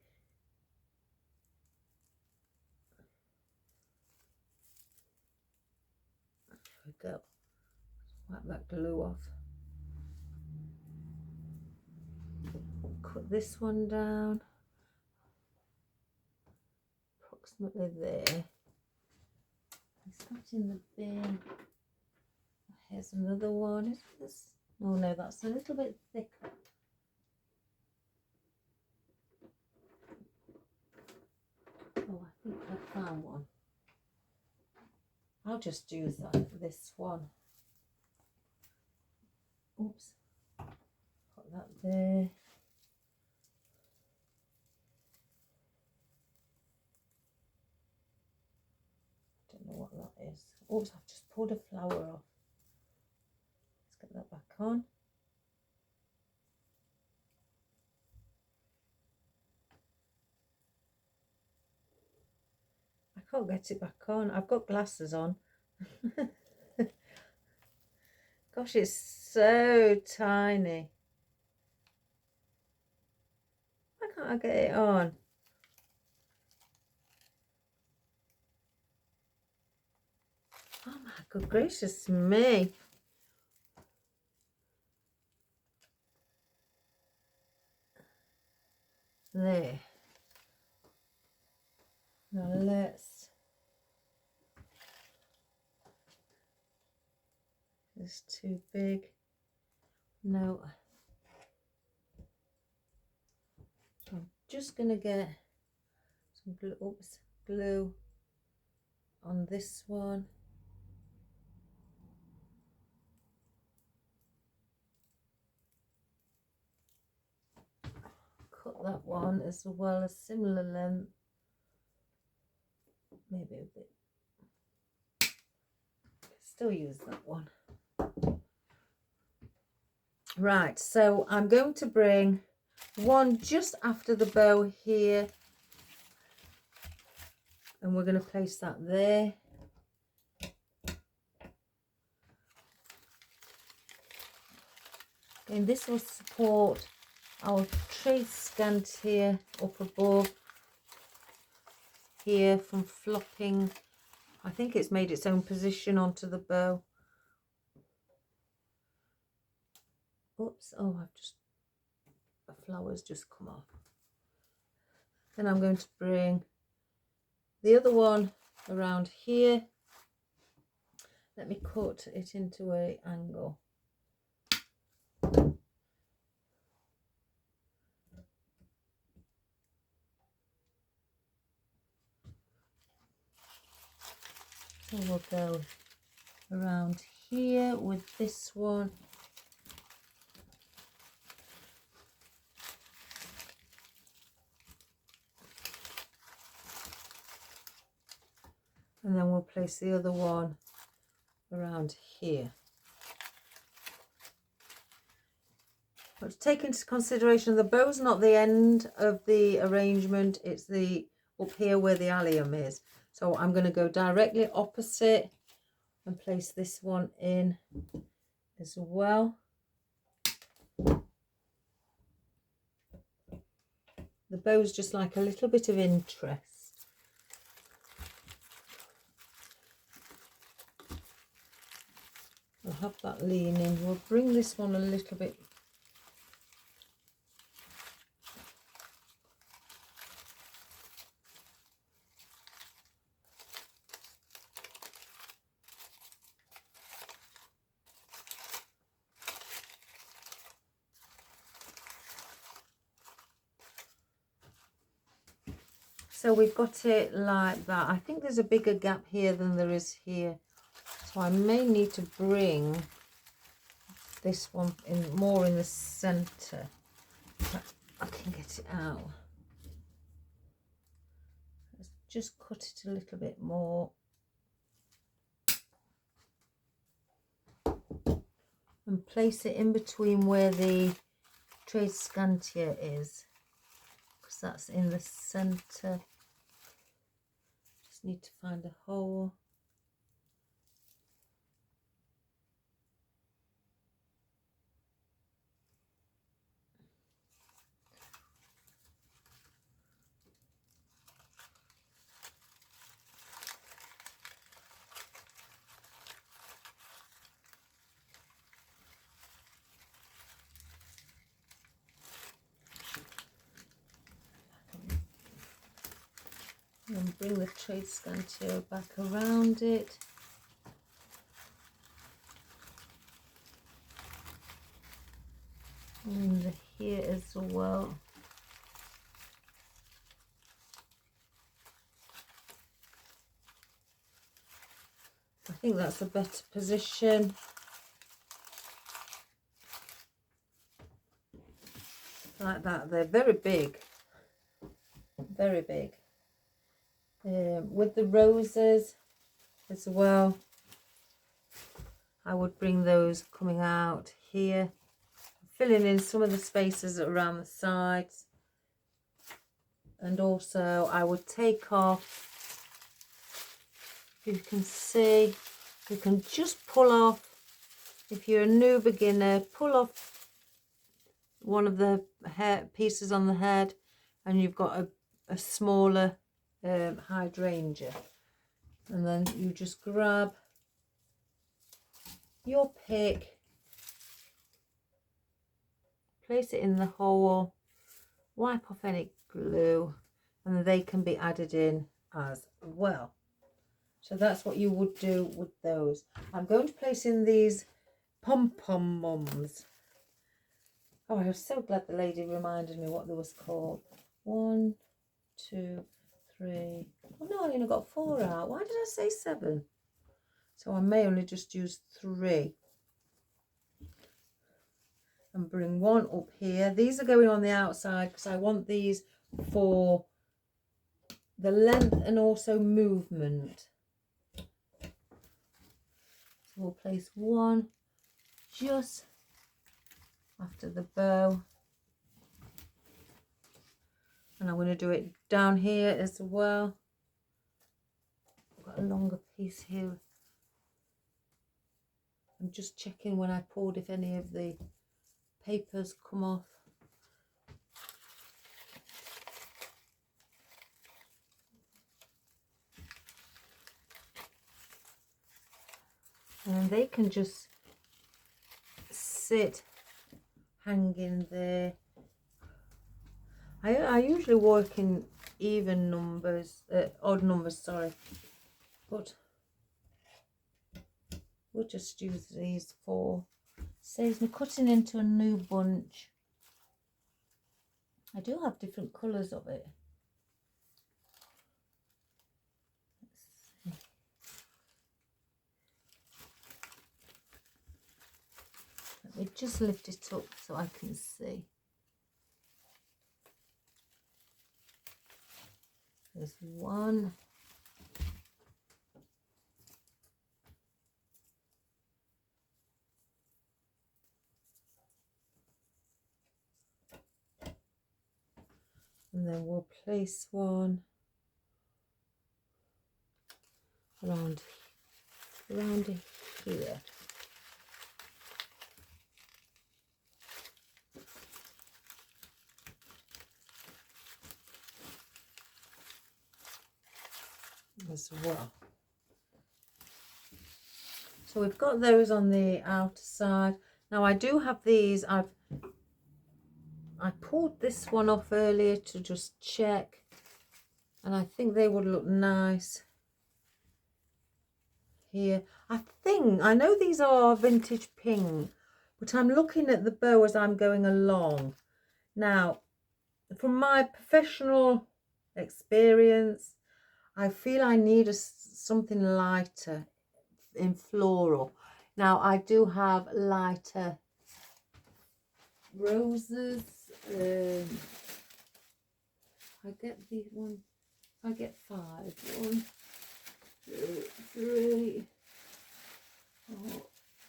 There we go. Wipe that glue off. Cut this one down. Approximately there. It's not in the bin. Here's another one. Is this? Oh no, that's a little bit thicker. Oh, I think I found one. I'll just do this one. Oops. Put that there. Don't know what that is. Oops, I've just pulled a flower off. Let's get that back on. I can't get it back on. I've got glasses on. Gosh, it's so tiny. Why can't I get it on? Oh my good gracious me. There. Now let's. It's too big. No. So I'm just going to get some glue on this one. Cut that one as well, a similar length. Maybe a bit. Still use that one. Right, so I'm going to bring one just after the bow here, and we're going to place that there. And this will support our trace scant here up above here from flopping. I think it's made its own position onto the bow. Oops, oh, the flower's just come off. Then I'm going to bring the other one around here. Let me cut it into an angle. So we'll go around here with this one. And then we'll place the other one around here. But to take into consideration, the bow's not the end of the arrangement, it's the up here where the allium is. So I'm going to go directly opposite and place this one in as well. The bow's just like a little bit of interest. I'll have that leaning. We'll bring this one a little bit. So we've got it like that. I think there's a bigger gap here than there is here. So I may need to bring this one in more in the center. I can get it out. Let's just cut it a little bit more. And place it in between where the trace scantia is, because that's in the center. Just need to find a hole. And bring the trace scantia back around it. And here as well. I think that's a better position. Like that. They're very big. Very big. With the roses as well, I would bring those coming out here, filling in some of the spaces around the sides, and also I would take off, if you can see, you can just pull off, if you're a new beginner, pull off one of the hair pieces on the head and you've got a smaller hydrangea, and then you just grab your pick, place it in the hole, wipe off any glue, and they can be added in as well. So that's what you would do with those. I'm going to place in these pom-pom mums. Oh, I was so glad the lady reminded me what they was called. 1, 2, 3. Oh no, I only got 4 out. Why did I say 7? So I may only just use 3. And bring 1 up here. These are going on the outside because I want these for the length and also movement. So we'll place 1 just after the bow. And I'm going to do it down here as well. I've got a longer piece here. I'm just checking when I poured if any of the papers come off. And they can just sit hanging there. I usually work in even numbers, odd numbers, sorry, but we'll just use these 4. Saves me cutting into a new bunch. I do have different colours of it. Let's see. Let me just lift it up so I can see. There's 1. And then we'll place 1 around here. As well. So we've got those on the outer side. Now I do have these. I pulled this one off earlier to just check, and I think they would look nice here. I know these are vintage pink, but I'm looking at the bow as I'm going along. Now, from my professional experience, I feel I need something lighter in floral. Now I do have lighter roses. I get these ones. I get 5. 1, 2, 3, 4,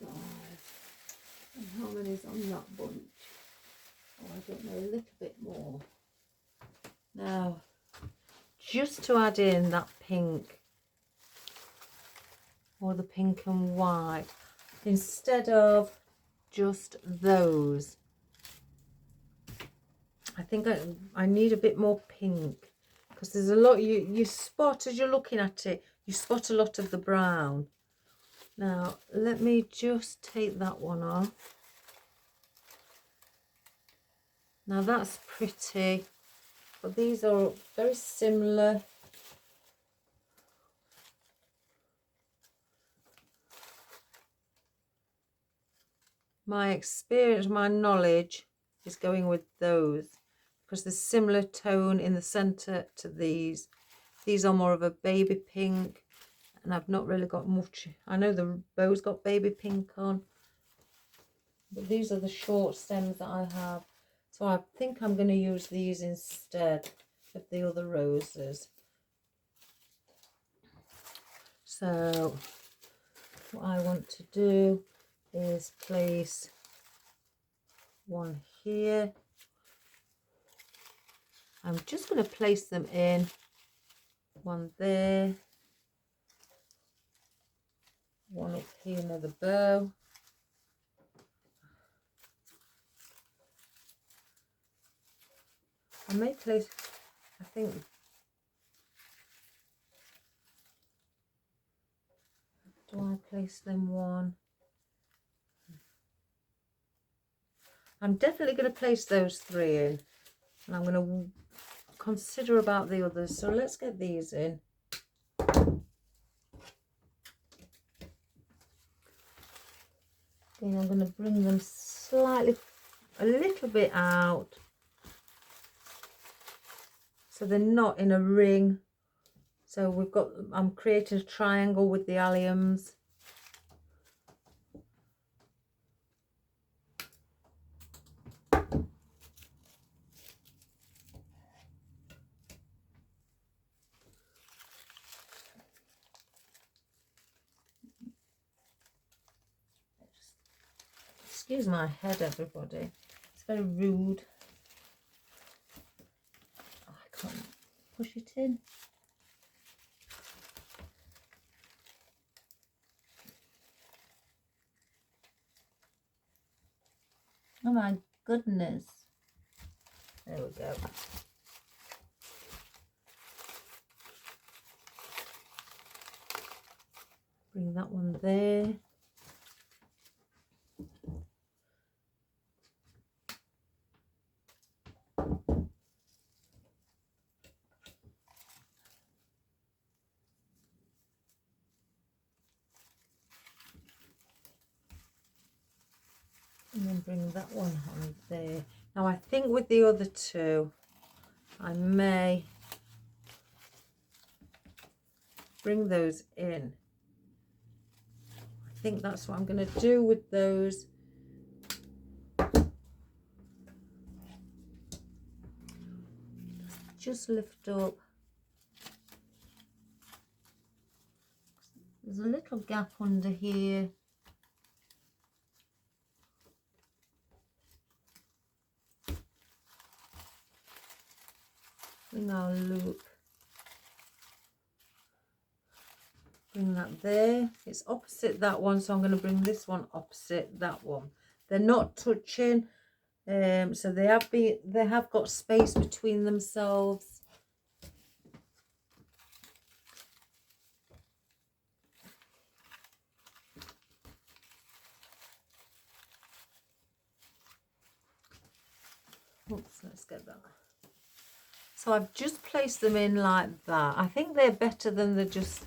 5. And how many's on that bunch? Oh, I don't know, a little bit more. Now, just to add in that pink, or the pink and white, instead of just those, I think I need a bit more pink, because there's a lot you spot as you're looking at it. You spot a lot of the brown. Now let me just take that one off. Now that's pretty, but these are very similar. My experience, my knowledge is going with those, because there's similar tone in the center to these. These are more of a baby pink, and I've not really got much. I know the bow's got baby pink on, but these are the short stems that I have. So I think I'm going to use these instead of the other roses. So what I want to do is place 1 here. I'm just going to place them in. 1 there, 1 up here near the bow. I may place, I think, do I place them 1? I'm definitely going to place those 3 in, and I'm going to consider about the others. So let's get these in. Then I'm going to bring them slightly, a little bit out, so they're not in a ring. So we've got, I'm creating a triangle with the alliums. Excuse my head, everybody. It's very rude. Oh, I can't push it in. Oh my goodness. There we go. Bring that one there. And then bring that one on there. Now I think with the other two, I may bring those in. I think that's what I'm going to do with those. Just lift up. There's a little gap under here. Bring our loop. Bring that there. It's opposite that one, so I'm going to bring this one opposite that one. They're not touching, so they have got space between themselves. Oops, let's get that. So I've just placed them in like that. I think they're better than the just,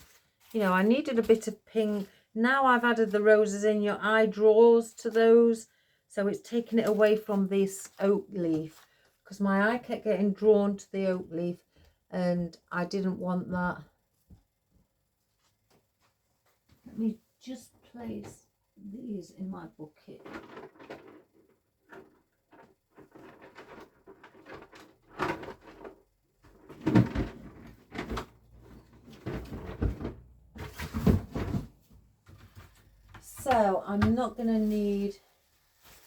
you know, I needed a bit of pink. Now I've added the roses in your eye draws to those. So it's taken it away from this oak leaf, because my eye kept getting drawn to the oak leaf and I didn't want that. Let me just place these in my bucket. So I'm not going to need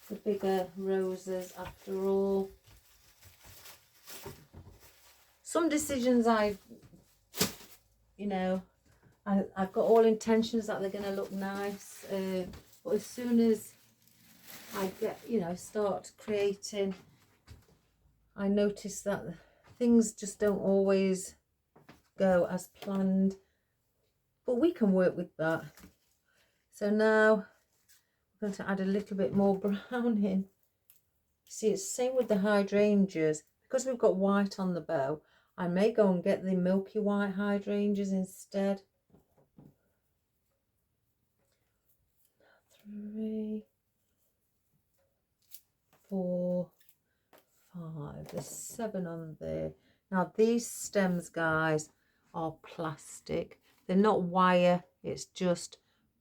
the bigger roses after all. Some decisions I've got all intentions that they're going to look nice, but as soon as I get, start creating, I notice that things just don't always go as planned, but we can work with that. So now I'm going to add a little bit more brown in. See, it's the same with the hydrangeas. Because we've got white on the bow, I may go and get the milky white hydrangeas instead. 3, 4, 5. There's 7 on there. Now these stems, guys, are plastic. They're not wire. It's just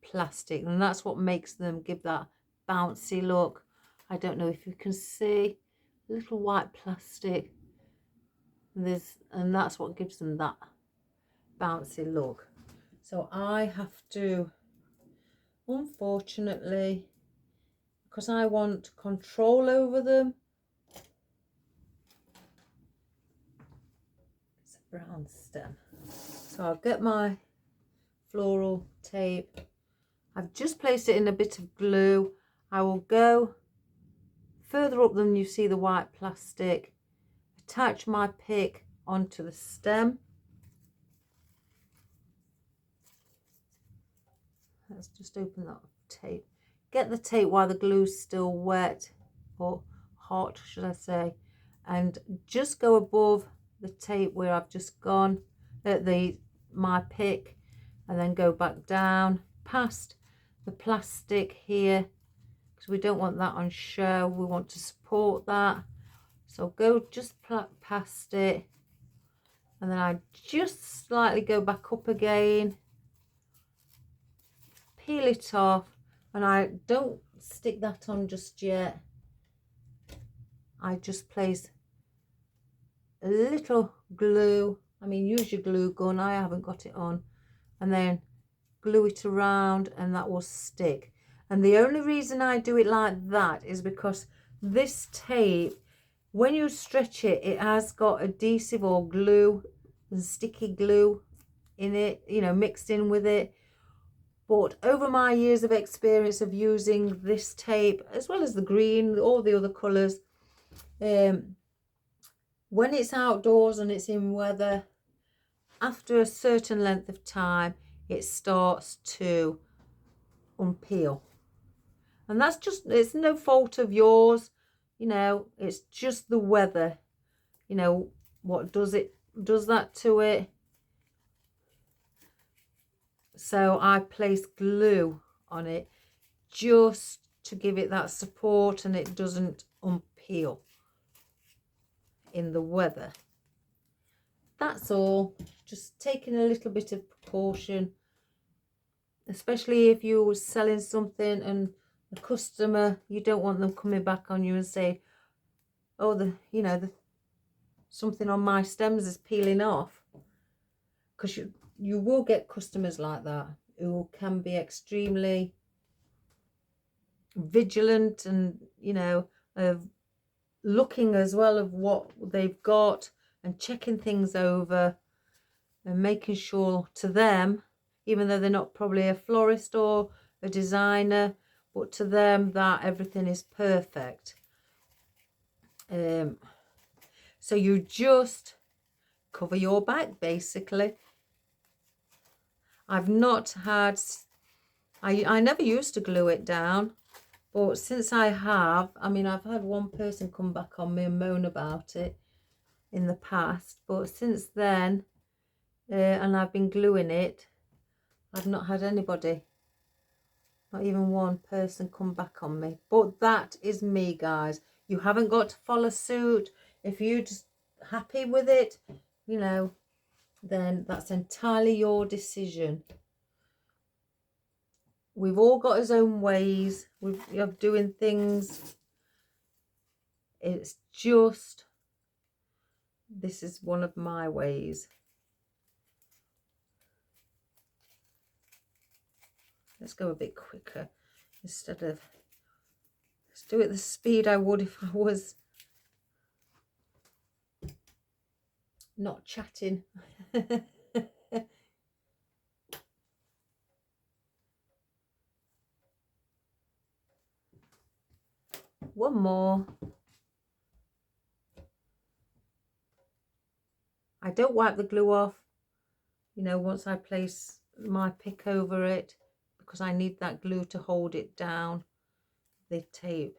plastic, and that's what makes them give that bouncy look. I don't know if you can see little white plastic, and that's what gives them that bouncy look. So I have to, unfortunately, because I want control over them, it's a brown stem, so I'll get my floral tape. I've just placed it in a bit of glue. I will go further up than you see the white plastic, attach my pick onto the stem. Let's just open that tape. Get the tape while the glue's still wet, or hot should I say, and just go above the tape where I've just gone at my pick, and then go back down past the plastic here, because we don't want that on show. We want to support that. So go just past it, and then I just slightly go back up again, peel it off, and I don't stick that on just yet. I just place a little glue. I mean, use your glue gun. I haven't got it on. And then glue it around, and that will stick. And the only reason I do it like that is because this tape, when you stretch it, it has got adhesive or glue, sticky glue in it, you know, mixed in with it. But over my years of experience of using this tape, as well as the green, all the other colours, when it's outdoors and it's in weather, after a certain length of time, it starts to unpeel. And that's just, it's no fault of yours, you know, it's just the weather, you know, what does that to it. So I place glue on it just to give it that support and it doesn't unpeel in the weather. That's all. Just taking a little bit of precaution, especially if you're selling something and a customer, you don't want them coming back on you and say, oh, the something on my stems is peeling off. Because you will get customers like that who can be extremely vigilant and, you know, looking as well of what they've got and checking things over and making sure to them, even though they're not probably a florist or a designer, but to them that everything is perfect. So you just cover your back basically. I've not had, I never used to glue it down, but since I have, I mean, I've had one person come back on me and moan about it in the past, but since then, and I've been gluing it, I've not had anybody, not even one person come back on me. But that is me, guys. You haven't got to follow suit. If you're just happy with it, you know, then that's entirely your decision. We've all got his own ways of doing things. It's just, this is one of my ways. Let's go a bit quicker instead of, let's do it the speed I would if I was not chatting. One more. I don't wipe the glue off, you know, once I place my pick over it, because I need that glue to hold it down, the tape.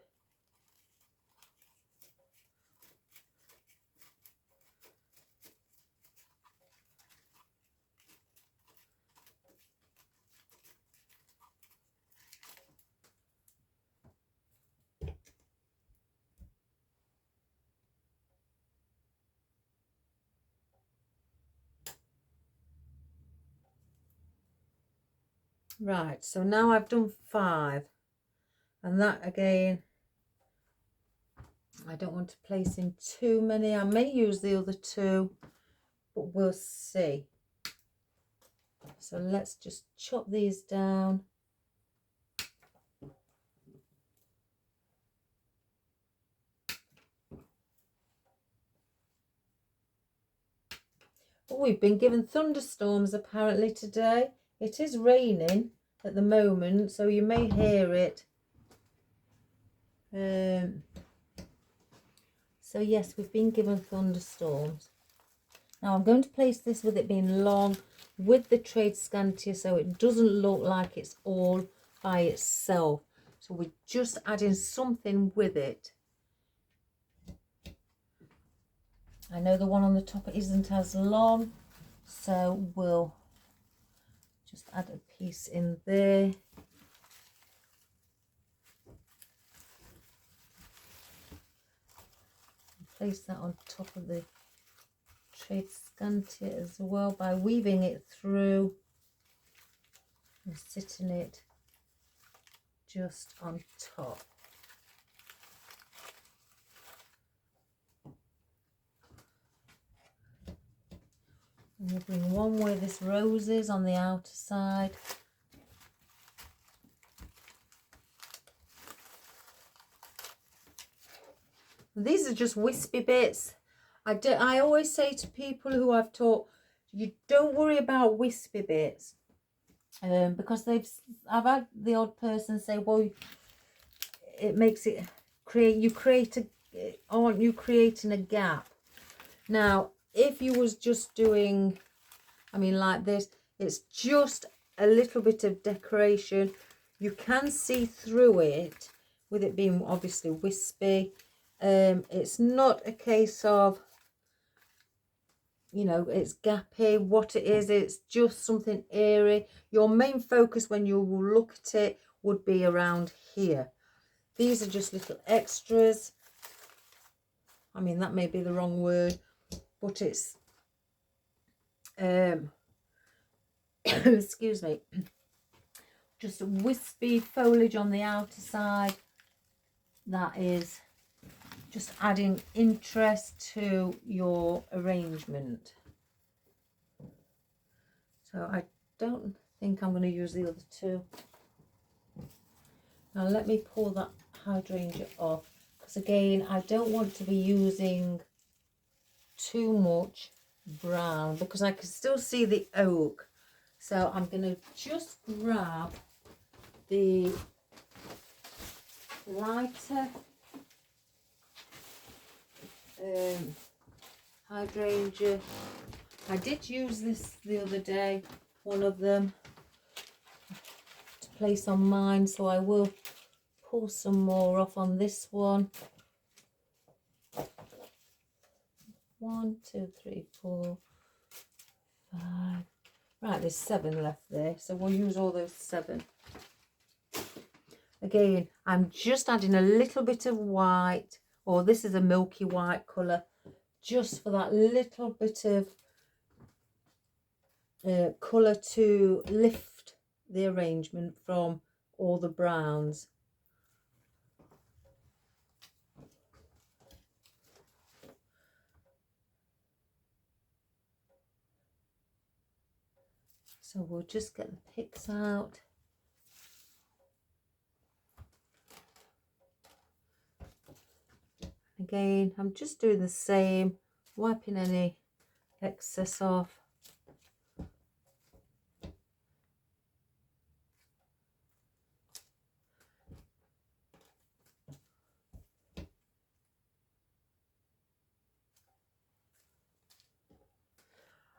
Right, so now I've done 5, and that again, I don't want to place in too many. I may use the other 2, but we'll see. So let's just chop these down. Oh, we've been given thunderstorms apparently today. It is raining at the moment, so you may hear it. So yes, we've been given thunderstorms. Now I'm going to place this with it being long with the trade scantia, so it doesn't look like it's all by itself. So we're just adding something with it. I know the one on the top isn't as long, so we'll just add a piece in there. Place that on top of the trade scantia as well by weaving it through and sitting it just on top. And we'll bring one where this rose is on the outer side. These are just wispy bits. I always say to people who I've taught, you don't worry about wispy bits, because I've had the odd person say, well, it makes it aren't you creating a gap? Now, if you was just doing, I mean, like this, it's just a little bit of decoration. You can see through it with it being obviously wispy. It's not a case of, you know, it's gappy. What it is, it's just something airy. Your main focus when you look at it would be around here. These are just little extras. I mean, that may be the wrong word, but it's excuse me, just a wispy foliage on the outer side that is just adding interest to your arrangement. So I don't think I'm going to use the other two. Now let me pull that hydrangea off, because again, I don't want to be using too much brown because I can still see the oak. So I'm going to just grab the lighter hydrangea. I did use this the other day, one of them, to place on mine, so I will pull some more off on this one. 1, 2, 3, 4, 5. Right, there's 7 left there, so we'll use all those 7. Again, I'm just adding a little bit of white, or this is a milky white colour, just for that little bit of colour to lift the arrangement from all the browns. So we'll just get the picks out. Again, I'm just doing the same, wiping any excess off.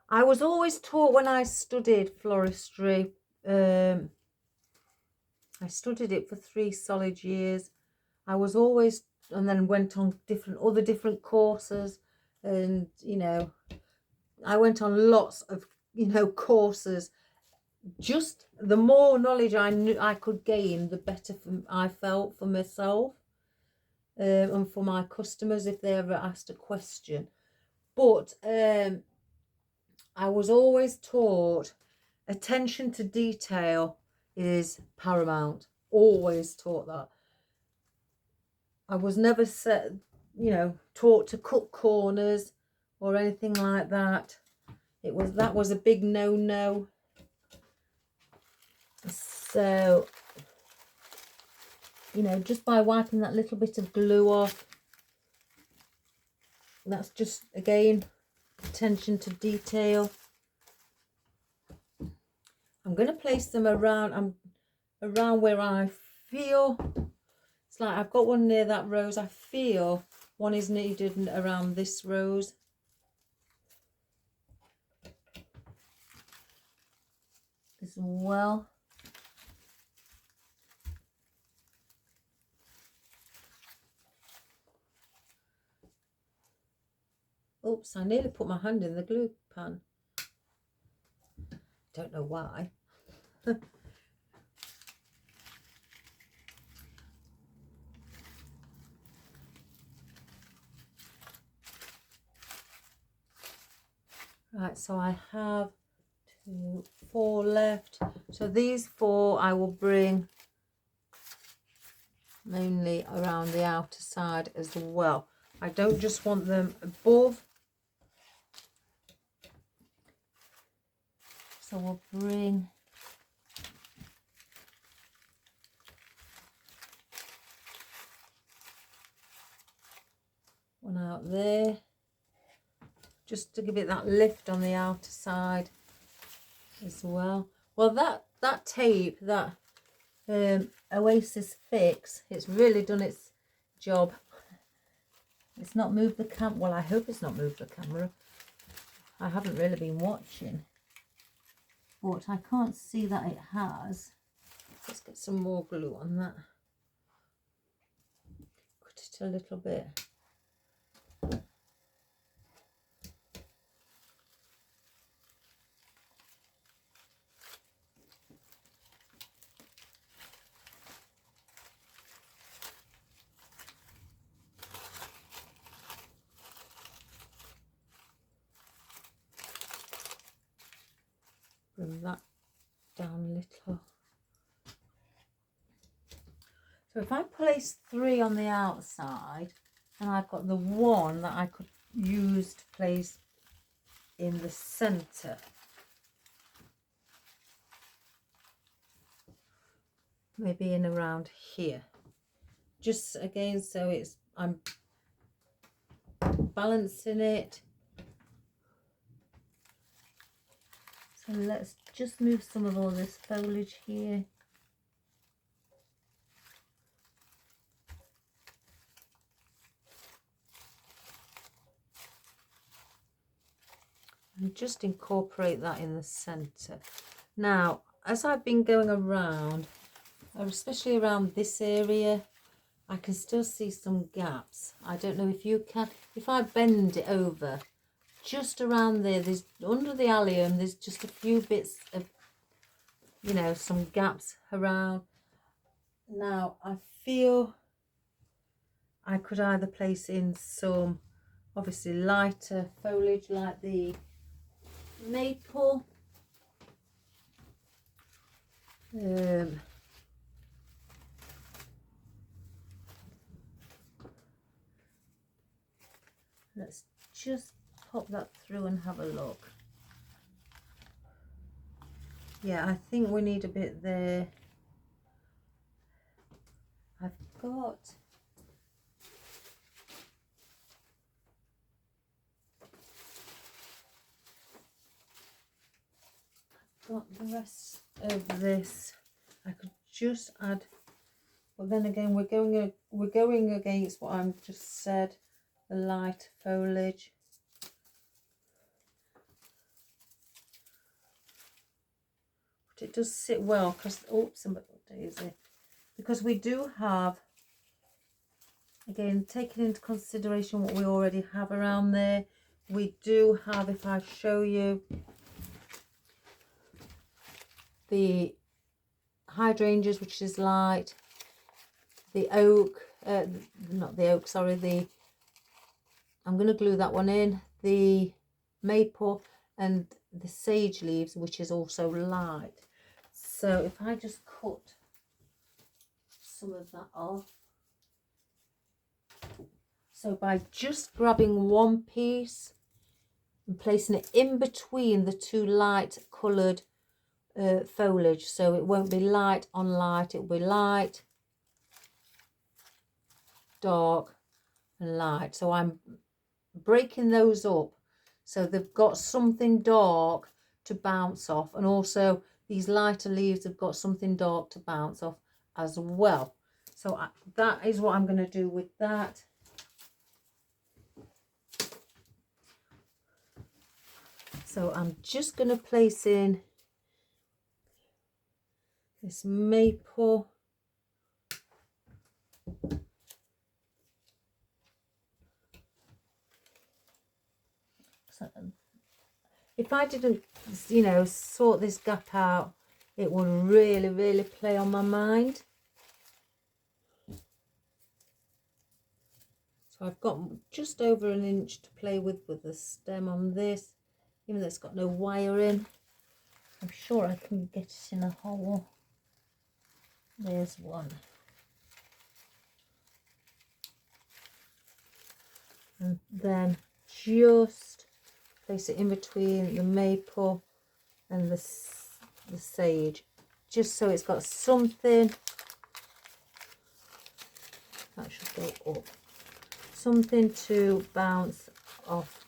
I was always taught when I studied floristry, I studied it for 3 solid years. I was always, and then went on other different courses, and you know, I went on lots of, you know, courses. Just the more knowledge I knew I could gain, the better I felt for myself, and for my customers if they ever asked a question. But I was always taught attention to detail is paramount. Always taught that. I was never taught to cut corners or anything like that. That was a big no-no. So, you know, just by wiping that little bit of glue off, that's just, again, attention to detail. I'm going to place them around where I feel. It's like I've got one near that rose. I feel one is needed around this rose. As well. Oops, I nearly put my hand in the glue pan. Don't know why. Right, so I have 2, 4 left. So these 4 I will bring mainly around the outer side as well. I don't just want them above. So we'll bring about there, just to give it that lift on the outer side as well. Well, that tape, that Oasis Fix, it's really done its job. It's not moved the camera. Well, I hope it's not moved the camera. I haven't really been watching, but I can't see that it has. Let's get some more glue on that. Cut it a little bit. Bring that down a little. So if I place 3 on the outside, and I've got the 1 that I could use to place in the centre. Maybe in around here. Just again, so I'm balancing it. So let's just move some of all this foliage here. And just incorporate that in the centre. Now, as I've been going around, especially around this area, I can still see some gaps. I don't know if you can. If I bend it over, just around there, there's under the allium, there's just a few bits of, you know, some gaps around. Now, I feel I could either place in some, obviously, lighter foliage like the maple. Let's just pop that through and have a look. Yeah, I think we need a bit there. I've got the rest of this. I could just add, but then again we're going against what I'm just said, the light foliage. But it does sit well because, oops, daisy, because we do have, again, taking into consideration what we already have around there, we do have, if I show you, the hydrangeas, which is light, the oak, not the oak, sorry, I'm going to glue that one in, the maple, and the sage leaves, which is also light. So if I just cut some of that off, so by just grabbing one piece and placing it in between the 2 light coloured foliage, so it won't be light on light, it will be light, dark and light. So I'm breaking those up so they've got something dark to bounce off, and also these lighter leaves have got something dark to bounce off as well. So that is what I'm going to do with that. So I'm just going to place in this maple. So if I didn't, you know, sort this gap out, it would really, really play on my mind. So I've got just over an inch to play with the stem on this, even though it's got no wire in. I'm sure I can get it in a hole. There's one. And then just place it in between the maple and the sage, just so it's got something that should go up. something to bounce off.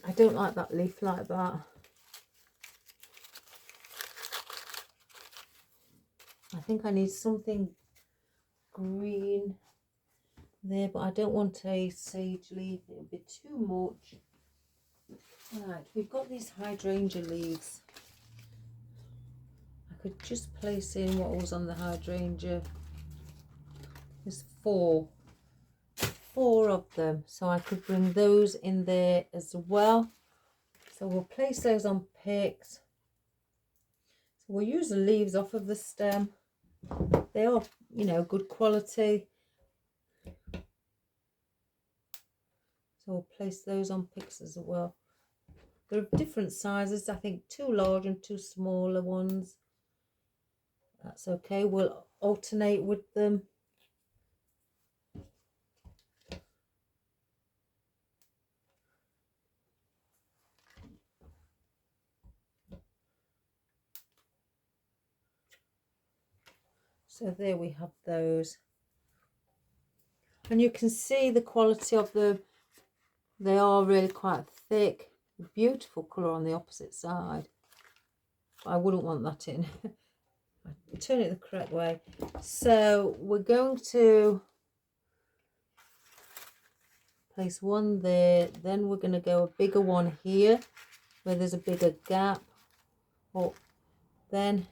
I don't like that leaf like that. I think I need something green there, but I don't want a sage leaf, it would be too much. Right, we've got these hydrangea leaves. I could just place in what was on the hydrangea. There's four of them, so I could bring those in there as well. So we'll place those on picks. So we'll use the leaves off of the stem. They are, you know, good quality. So we'll place those on picks as well. There are different sizes, I think 2 large and 2 smaller ones. That's okay, we'll alternate with them. So there we have those. And you can see the quality of them. They are really quite thick. Beautiful colour on the opposite side. I wouldn't want that in. Turn it the correct way. So we're going to place one there. Then we're going to go a bigger one here where there's a bigger gap. Oh, then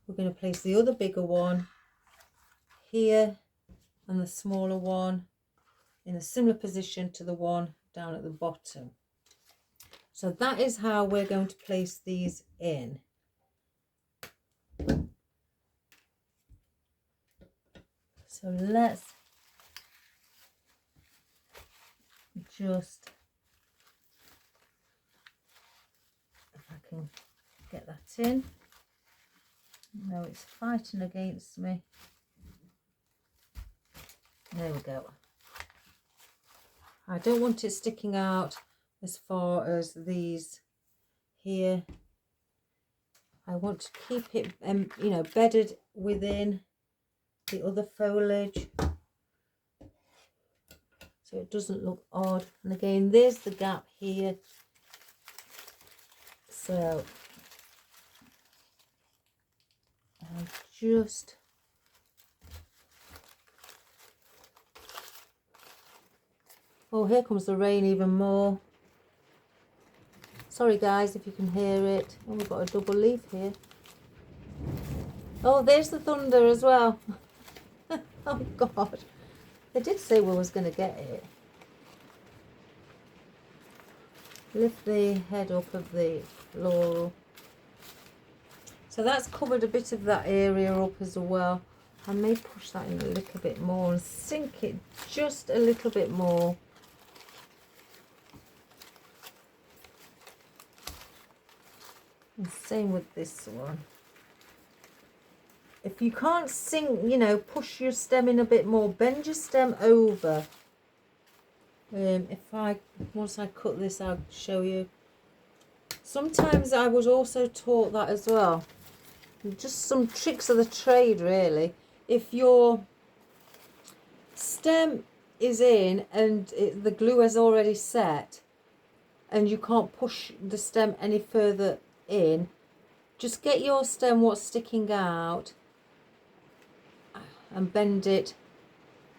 we're going to place the other bigger one here and the smaller one in a similar position to the one down at the bottom. So that is how we're going to place these in. So let's just, if I can get that in. No, it's fighting against me. There we go. I don't want it sticking out as far as these here. I want to keep it, you know, bedded within the other foliage so it doesn't look odd. And again, there's the gap here. So I'll just oh, here comes the rain even more. Sorry guys if you can hear it. Oh, we've got a double leaf here. Oh, there's the thunder as well. Oh God. They did say we was going to get it. Lift the head up of the laurel. So that's covered a bit of that area up as well. I may push that in a little bit more and sink it just a little bit more. And same with this one. If you can't sink, you know, push your stem in a bit more, bend your stem over. Once I cut this, I'll show you. Sometimes I was also taught that as well. Just some tricks of the trade, really. If your stem is in and the glue has already set and you can't push the stem any further in, just get your stem what's sticking out and bend it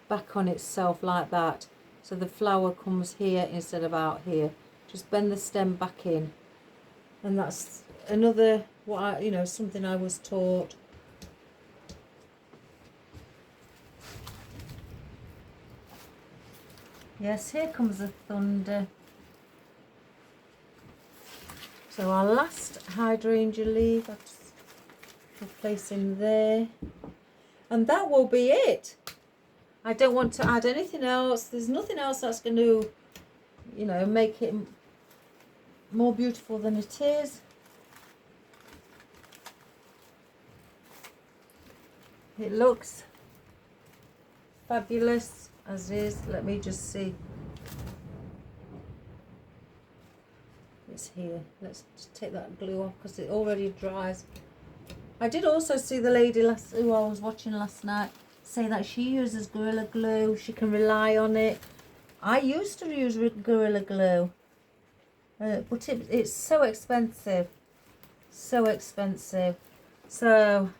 back on itself like that, so the flower comes here instead of out here. Just bend the stem back in, and that's another something I was taught. Yes, here comes the thunder. So our last hydrangea leaf, I'll just place in there. And that will be it. I don't want to add anything else. There's nothing else that's going to, you know, make it more beautiful than it is. It looks fabulous as is. Let me just see. It's here. Let's just take that glue off because it already dries. I did also see the lady who I was watching last night. say that she uses Gorilla Glue. She can rely on it. I used to use Gorilla Glue, but it's so expensive. So expensive. So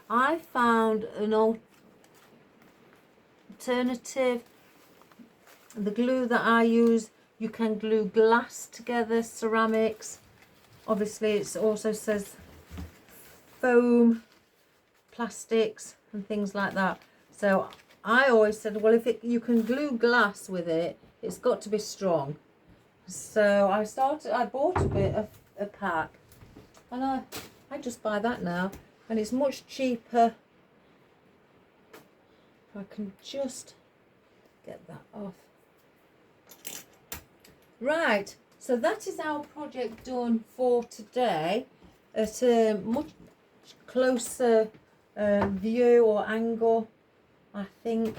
I found an alternative. The glue that I use, you can glue glass together, ceramics. Obviously it also says foam, plastics and things like that. So I always said, well, if you can glue glass with it, it's got to be strong. So I bought a pack, and I just buy that now, and it's much cheaper. If I can just get that off. Right, so that is our project done for today at a much closer view or angle. I think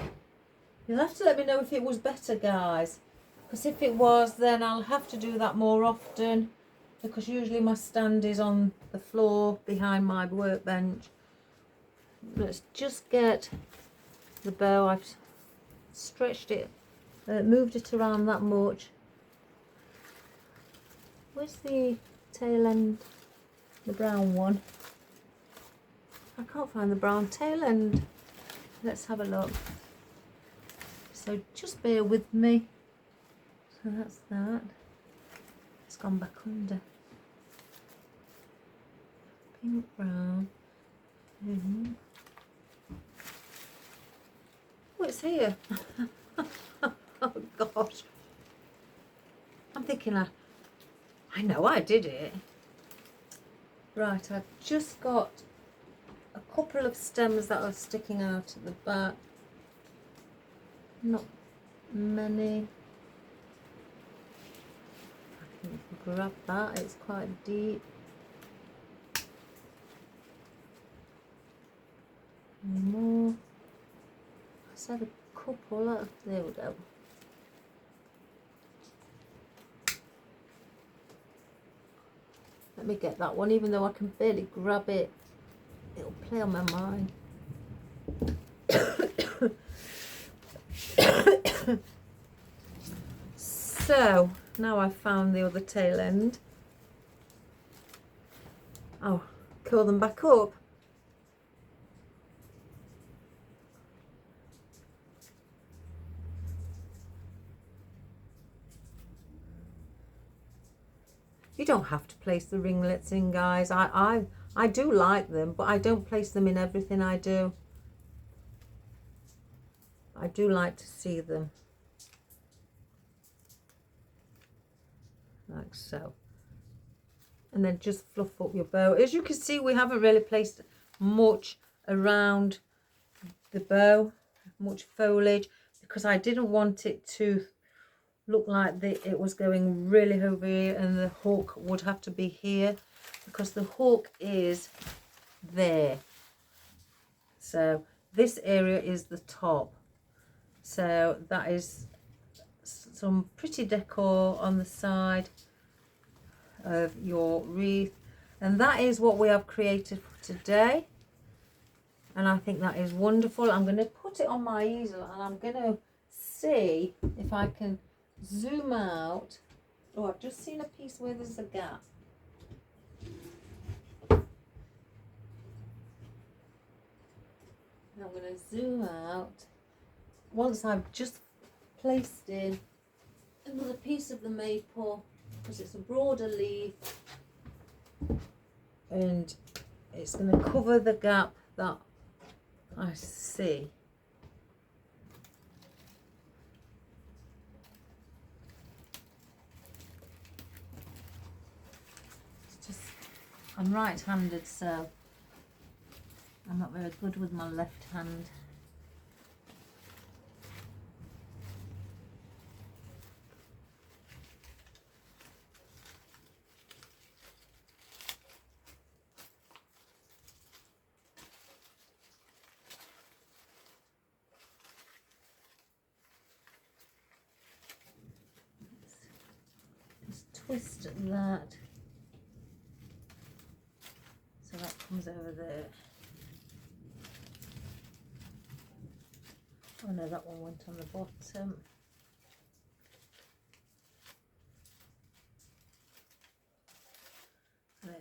you'll have to let me know if it was better, guys, because if it was, then I'll have to do that more often, because usually my stand is on the floor behind my workbench. Let's just get the bow. I've stretched it, moved it around that much. Where's the tail end, the brown one? I can't find the brown tail end. Let's have a look. So just bear with me. So that's that. It's gone back under. Pink, brown. Oh, it's here. Oh gosh. I'm thinking I know I did it. Right, I've just got a couple of stems that are sticking out at the back. Not many. I can grab that, it's quite deep. More. I said a couple. There we go. Let me get that one, even though I can barely grab it. It'll play on my mind. So now I've found the other tail end. I'll curl them back up. You don't have to place the ringlets in, guys. I do like them, but I don't place them in everything I do. I do like to see them. Like so. And then just fluff up your bow. As you can see, we haven't really placed much around the bow, much foliage, because I didn't want it to look like it was going really over here, and the hook would have to be here, because the hook is there. So this area is the top. So that is some pretty decor on the side of your wreath, and that is what we have created for today, and I think that is wonderful. I'm going to put it on my easel, and I'm going to see if I can zoom out. Oh, I've just seen a piece where there's a gap. I'm going to zoom out once I've just placed in another piece of the maple, because it's a broader leaf and it's going to cover the gap that I see. It's just, I'm right-handed, so I'm not very good with my left hand. Twist that so that comes over there. Oh no, that one went on the bottom. There.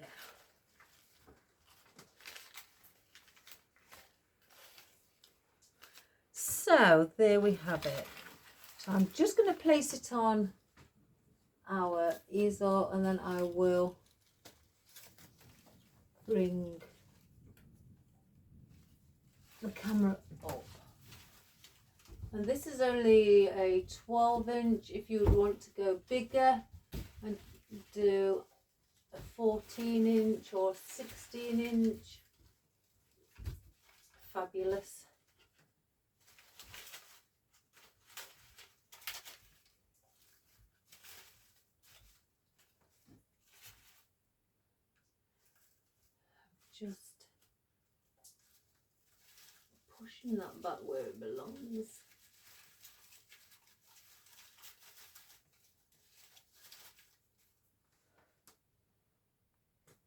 So there we have it. So I'm just going to place it on our easel, and then I will bring the camera up. And this is only a 12-inch. If you want to go bigger and do a 14-inch or 16-inch, fabulous. Just pushing that back where it belongs.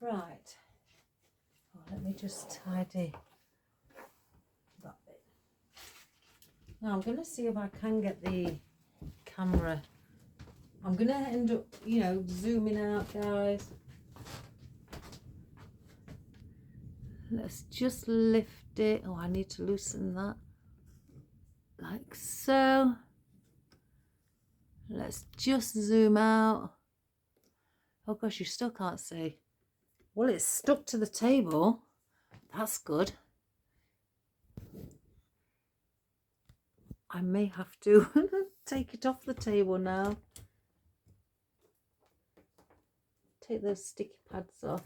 Right, oh, let me just tidy that bit. Now I'm going to see if I can get the camera. I'm going to end up, you know, zooming out, guys. Let's just lift it. Oh, I need to loosen that. Like so. Let's just zoom out. Oh gosh, you still can't see. Well, it's stuck to the table. That's good. I may have to take it off the table now. Take those sticky pads off.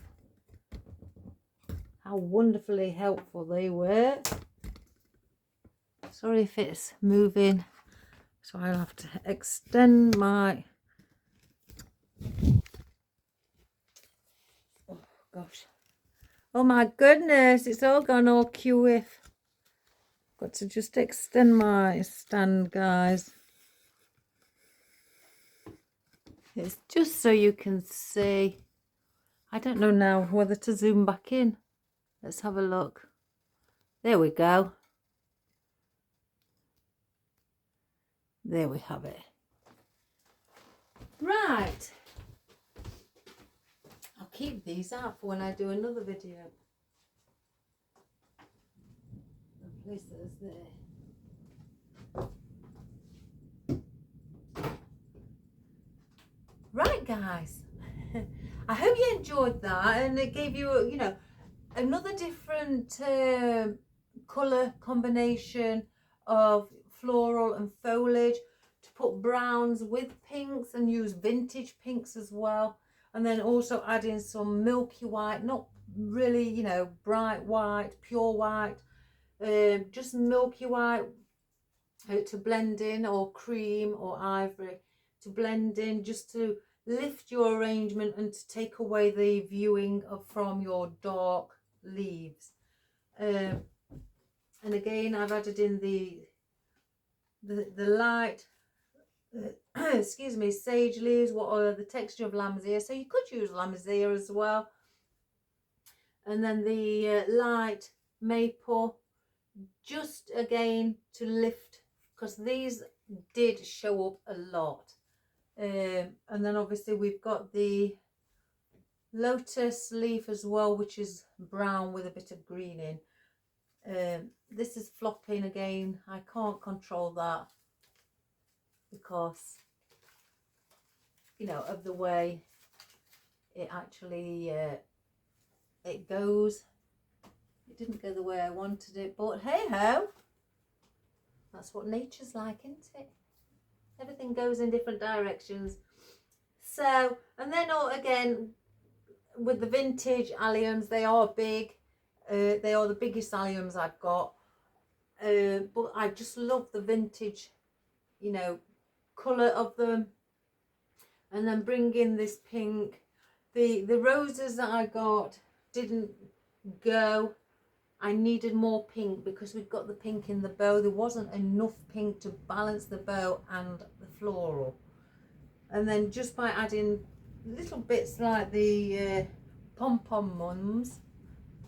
How wonderfully helpful they were. Sorry if it's moving. So I'll have to extend my... Oh gosh. Oh my goodness, it's all gone all QF. Got to just extend my stand, guys. It's just so you can see. I don't know now whether to zoom back in. Let's have a look. There we go. There we have it. Right. I'll keep these out for when I do another video. I'll place those there. Right, guys. I hope you enjoyed that, and it gave you, you know, another different colour combination of floral and foliage, to put browns with pinks and use vintage pinks as well, and then also add in some milky white, not really, you know, bright white, pure white, just milky white to blend in, or cream or ivory to blend in, just to lift your arrangement and to take away the viewing from your dark leaves. And again, I've added in the light excuse me, sage leaves, what are the texture of lamb's ear, so you could use lamb's ear as well, and then the light maple, just again to lift, because these did show up a lot. And then obviously we've got the lotus leaf as well, which is brown with a bit of green in. This is flopping again. I can't control that because, you know, of the way it actually it goes. It didn't go the way I wanted it, but hey ho, that's what nature's like, isn't it? Everything goes in different directions. So, and then again with the vintage alliums, they are big. They are the biggest alliums I've got. But I just love the vintage, you know, colour of them. And then bring in this pink. The roses that I got didn't go. I needed more pink because we've got the pink in the bow. There wasn't enough pink to balance the bow and the floral. And then just by adding little bits like the pom-pom mums.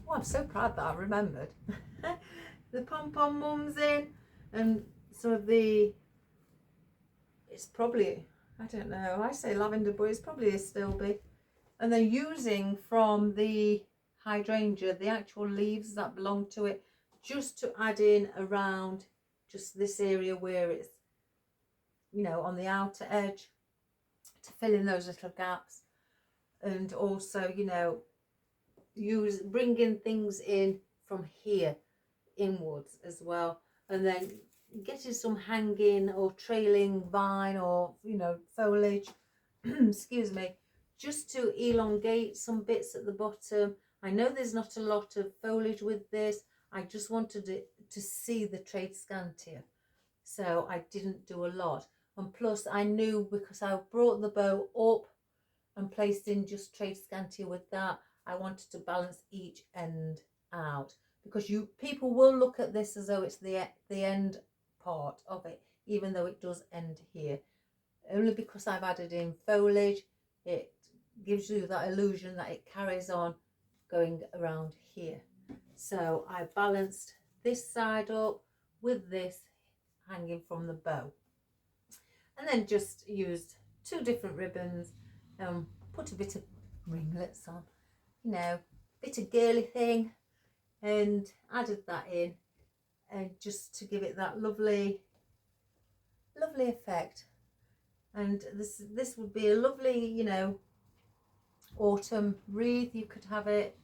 Oh, I'm so proud that I remembered. The pom-pom mums in, and some of the, it's probably, I don't know, I say lavender, but it's probably a stilby. And then using from the hydrangea, the actual leaves that belong to it, just to add in around just this area where it's, you know, on the outer edge, to fill in those little gaps. And also, you know, bringing things in from here inwards as well, and then getting some hanging or trailing vine or, you know, foliage excuse me, just to elongate some bits at the bottom. I know there's not a lot of foliage with this. I just wanted it to see the trade scantia, so I didn't do a lot. And plus I knew, because I brought the bow up and placed in just trade scantia with that, I wanted to balance each end out, because people will look at this as though it's the end part of it, even though it does end here. Only because I've added in foliage, it gives you that illusion that it carries on going around here. So I balanced this side up with this hanging from the bow, and then just used 2 different ribbons, put a bit of ringlets on, you know, bit of girly thing, and added that in, and just to give it that lovely effect. And this would be a lovely, you know, autumn wreath. You could have it,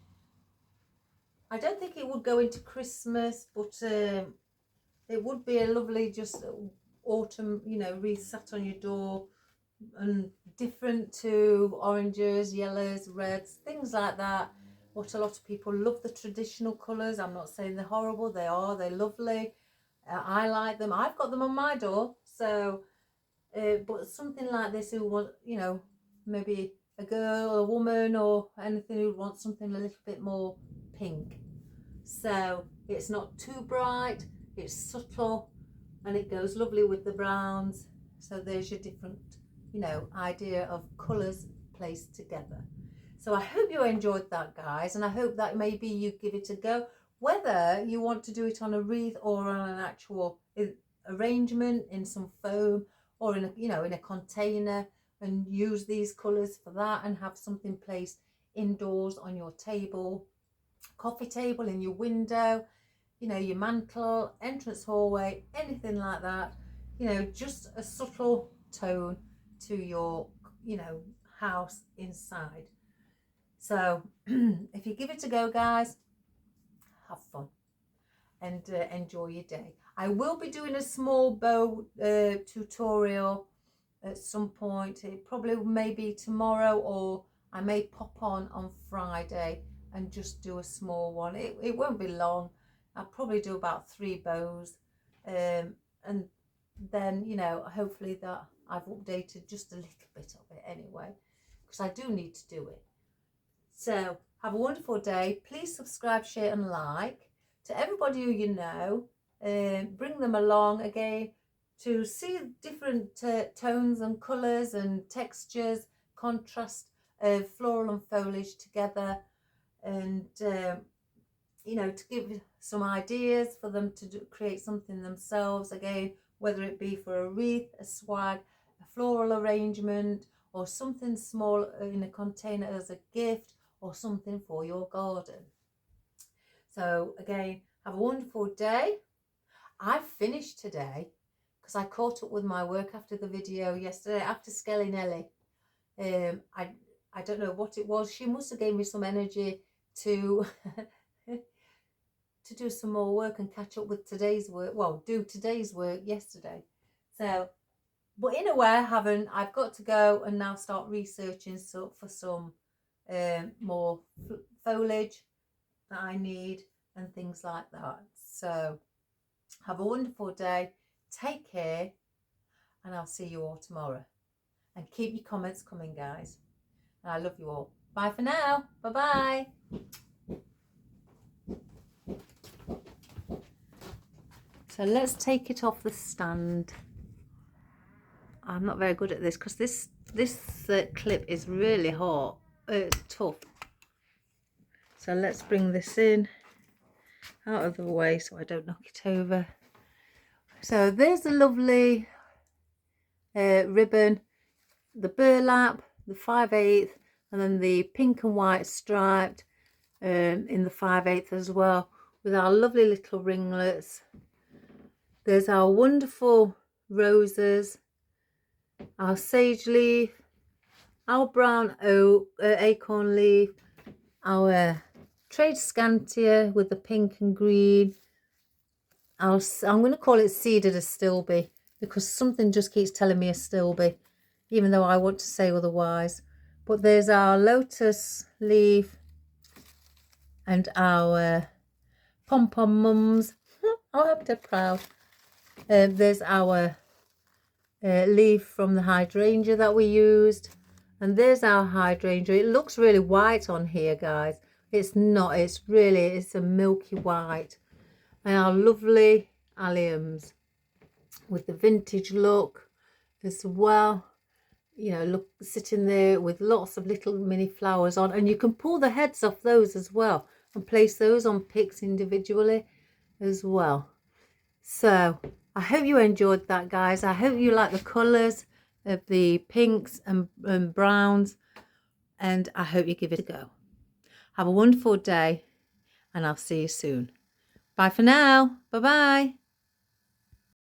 I don't think it would go into Christmas, but it would be a lovely just autumn, you know, wreath sat on your door, and different to oranges, yellows, reds, things like that. What a lot of people love, the traditional colours. I'm not saying they're horrible, they're lovely. I like them. I've got them on my door. So but something like this, who want, you know, maybe a girl, a woman, or anything, who wants something a little bit more pink. So it's not too bright, it's subtle, and it goes lovely with the browns. So there's your different, you know, idea of colours placed together. So I hope you enjoyed that, guys, and I hope that maybe you give it a go, whether you want to do it on a wreath or on an actual arrangement in some foam, or in a, you know, in a container, and use these colours for that, and have something placed indoors on your table, coffee table, in your window, you know, your mantle, entrance hallway, anything like that. You know, just a subtle tone to your, you know, house inside. So if you give it a go, guys, have fun and enjoy your day. I will be doing a small bow tutorial at some point. It probably maybe tomorrow, or I may pop on Friday and just do a small one. It won't be long. I'll probably do about 3 bows, and then, you know, hopefully that I've updated just a little bit of it anyway, because I do need to do it. So have a wonderful day. Please subscribe, share and like to everybody who you know. Bring them along again to see different tones and colours and textures, contrast of floral and foliage together, and you know, to give some ideas for them to create something themselves again, whether it be for a wreath, a swag, a floral arrangement, or something small in a container as a gift, or something for your garden. So again, have a wonderful day. I finished today because I caught up with my work after the video yesterday, after Skelly Nelly. I don't know what it was. She must have gave me some energy to to do some more work and catch up with today's work. Well, do today's work yesterday. So, but in a way I haven't. I've got to go and now start researching for some more foliage that I need and things like that. So have a wonderful day, take care, and I'll see you all tomorrow. And keep your comments coming, guys. And I love you all. Bye for now. Bye bye. So let's take it off the stand. I'm not very good at this because this clip is really hot. It's tough. So let's bring this in out of the way so I don't knock it over. So there's a lovely ribbon, the burlap, the 5/8, and then the pink and white striped in the 5/8 as well, with our lovely little ringlets. There's our wonderful roses, our sage leaf, our brown oak acorn leaf, our trade scantia with the pink and green. I'm going to call it seeded astilbe because something just keeps telling me astilbe, even though I want to say otherwise. But there's our lotus leaf and our pom-pom mums. I hope they're proud. There's our leaf from the hydrangea that we used. And there's our hydrangea. It looks really white on here, guys. It's not. It's a milky white. And our lovely alliums with the vintage look as well. You know, look, sitting there with lots of little mini flowers on. And you can pull the heads off those as well and place those on picks individually as well. So I hope you enjoyed that, guys. I hope you like the colours of the pinks and browns, and I hope you give it a go. Have a wonderful day, and I'll see you soon. Bye for now. Bye bye.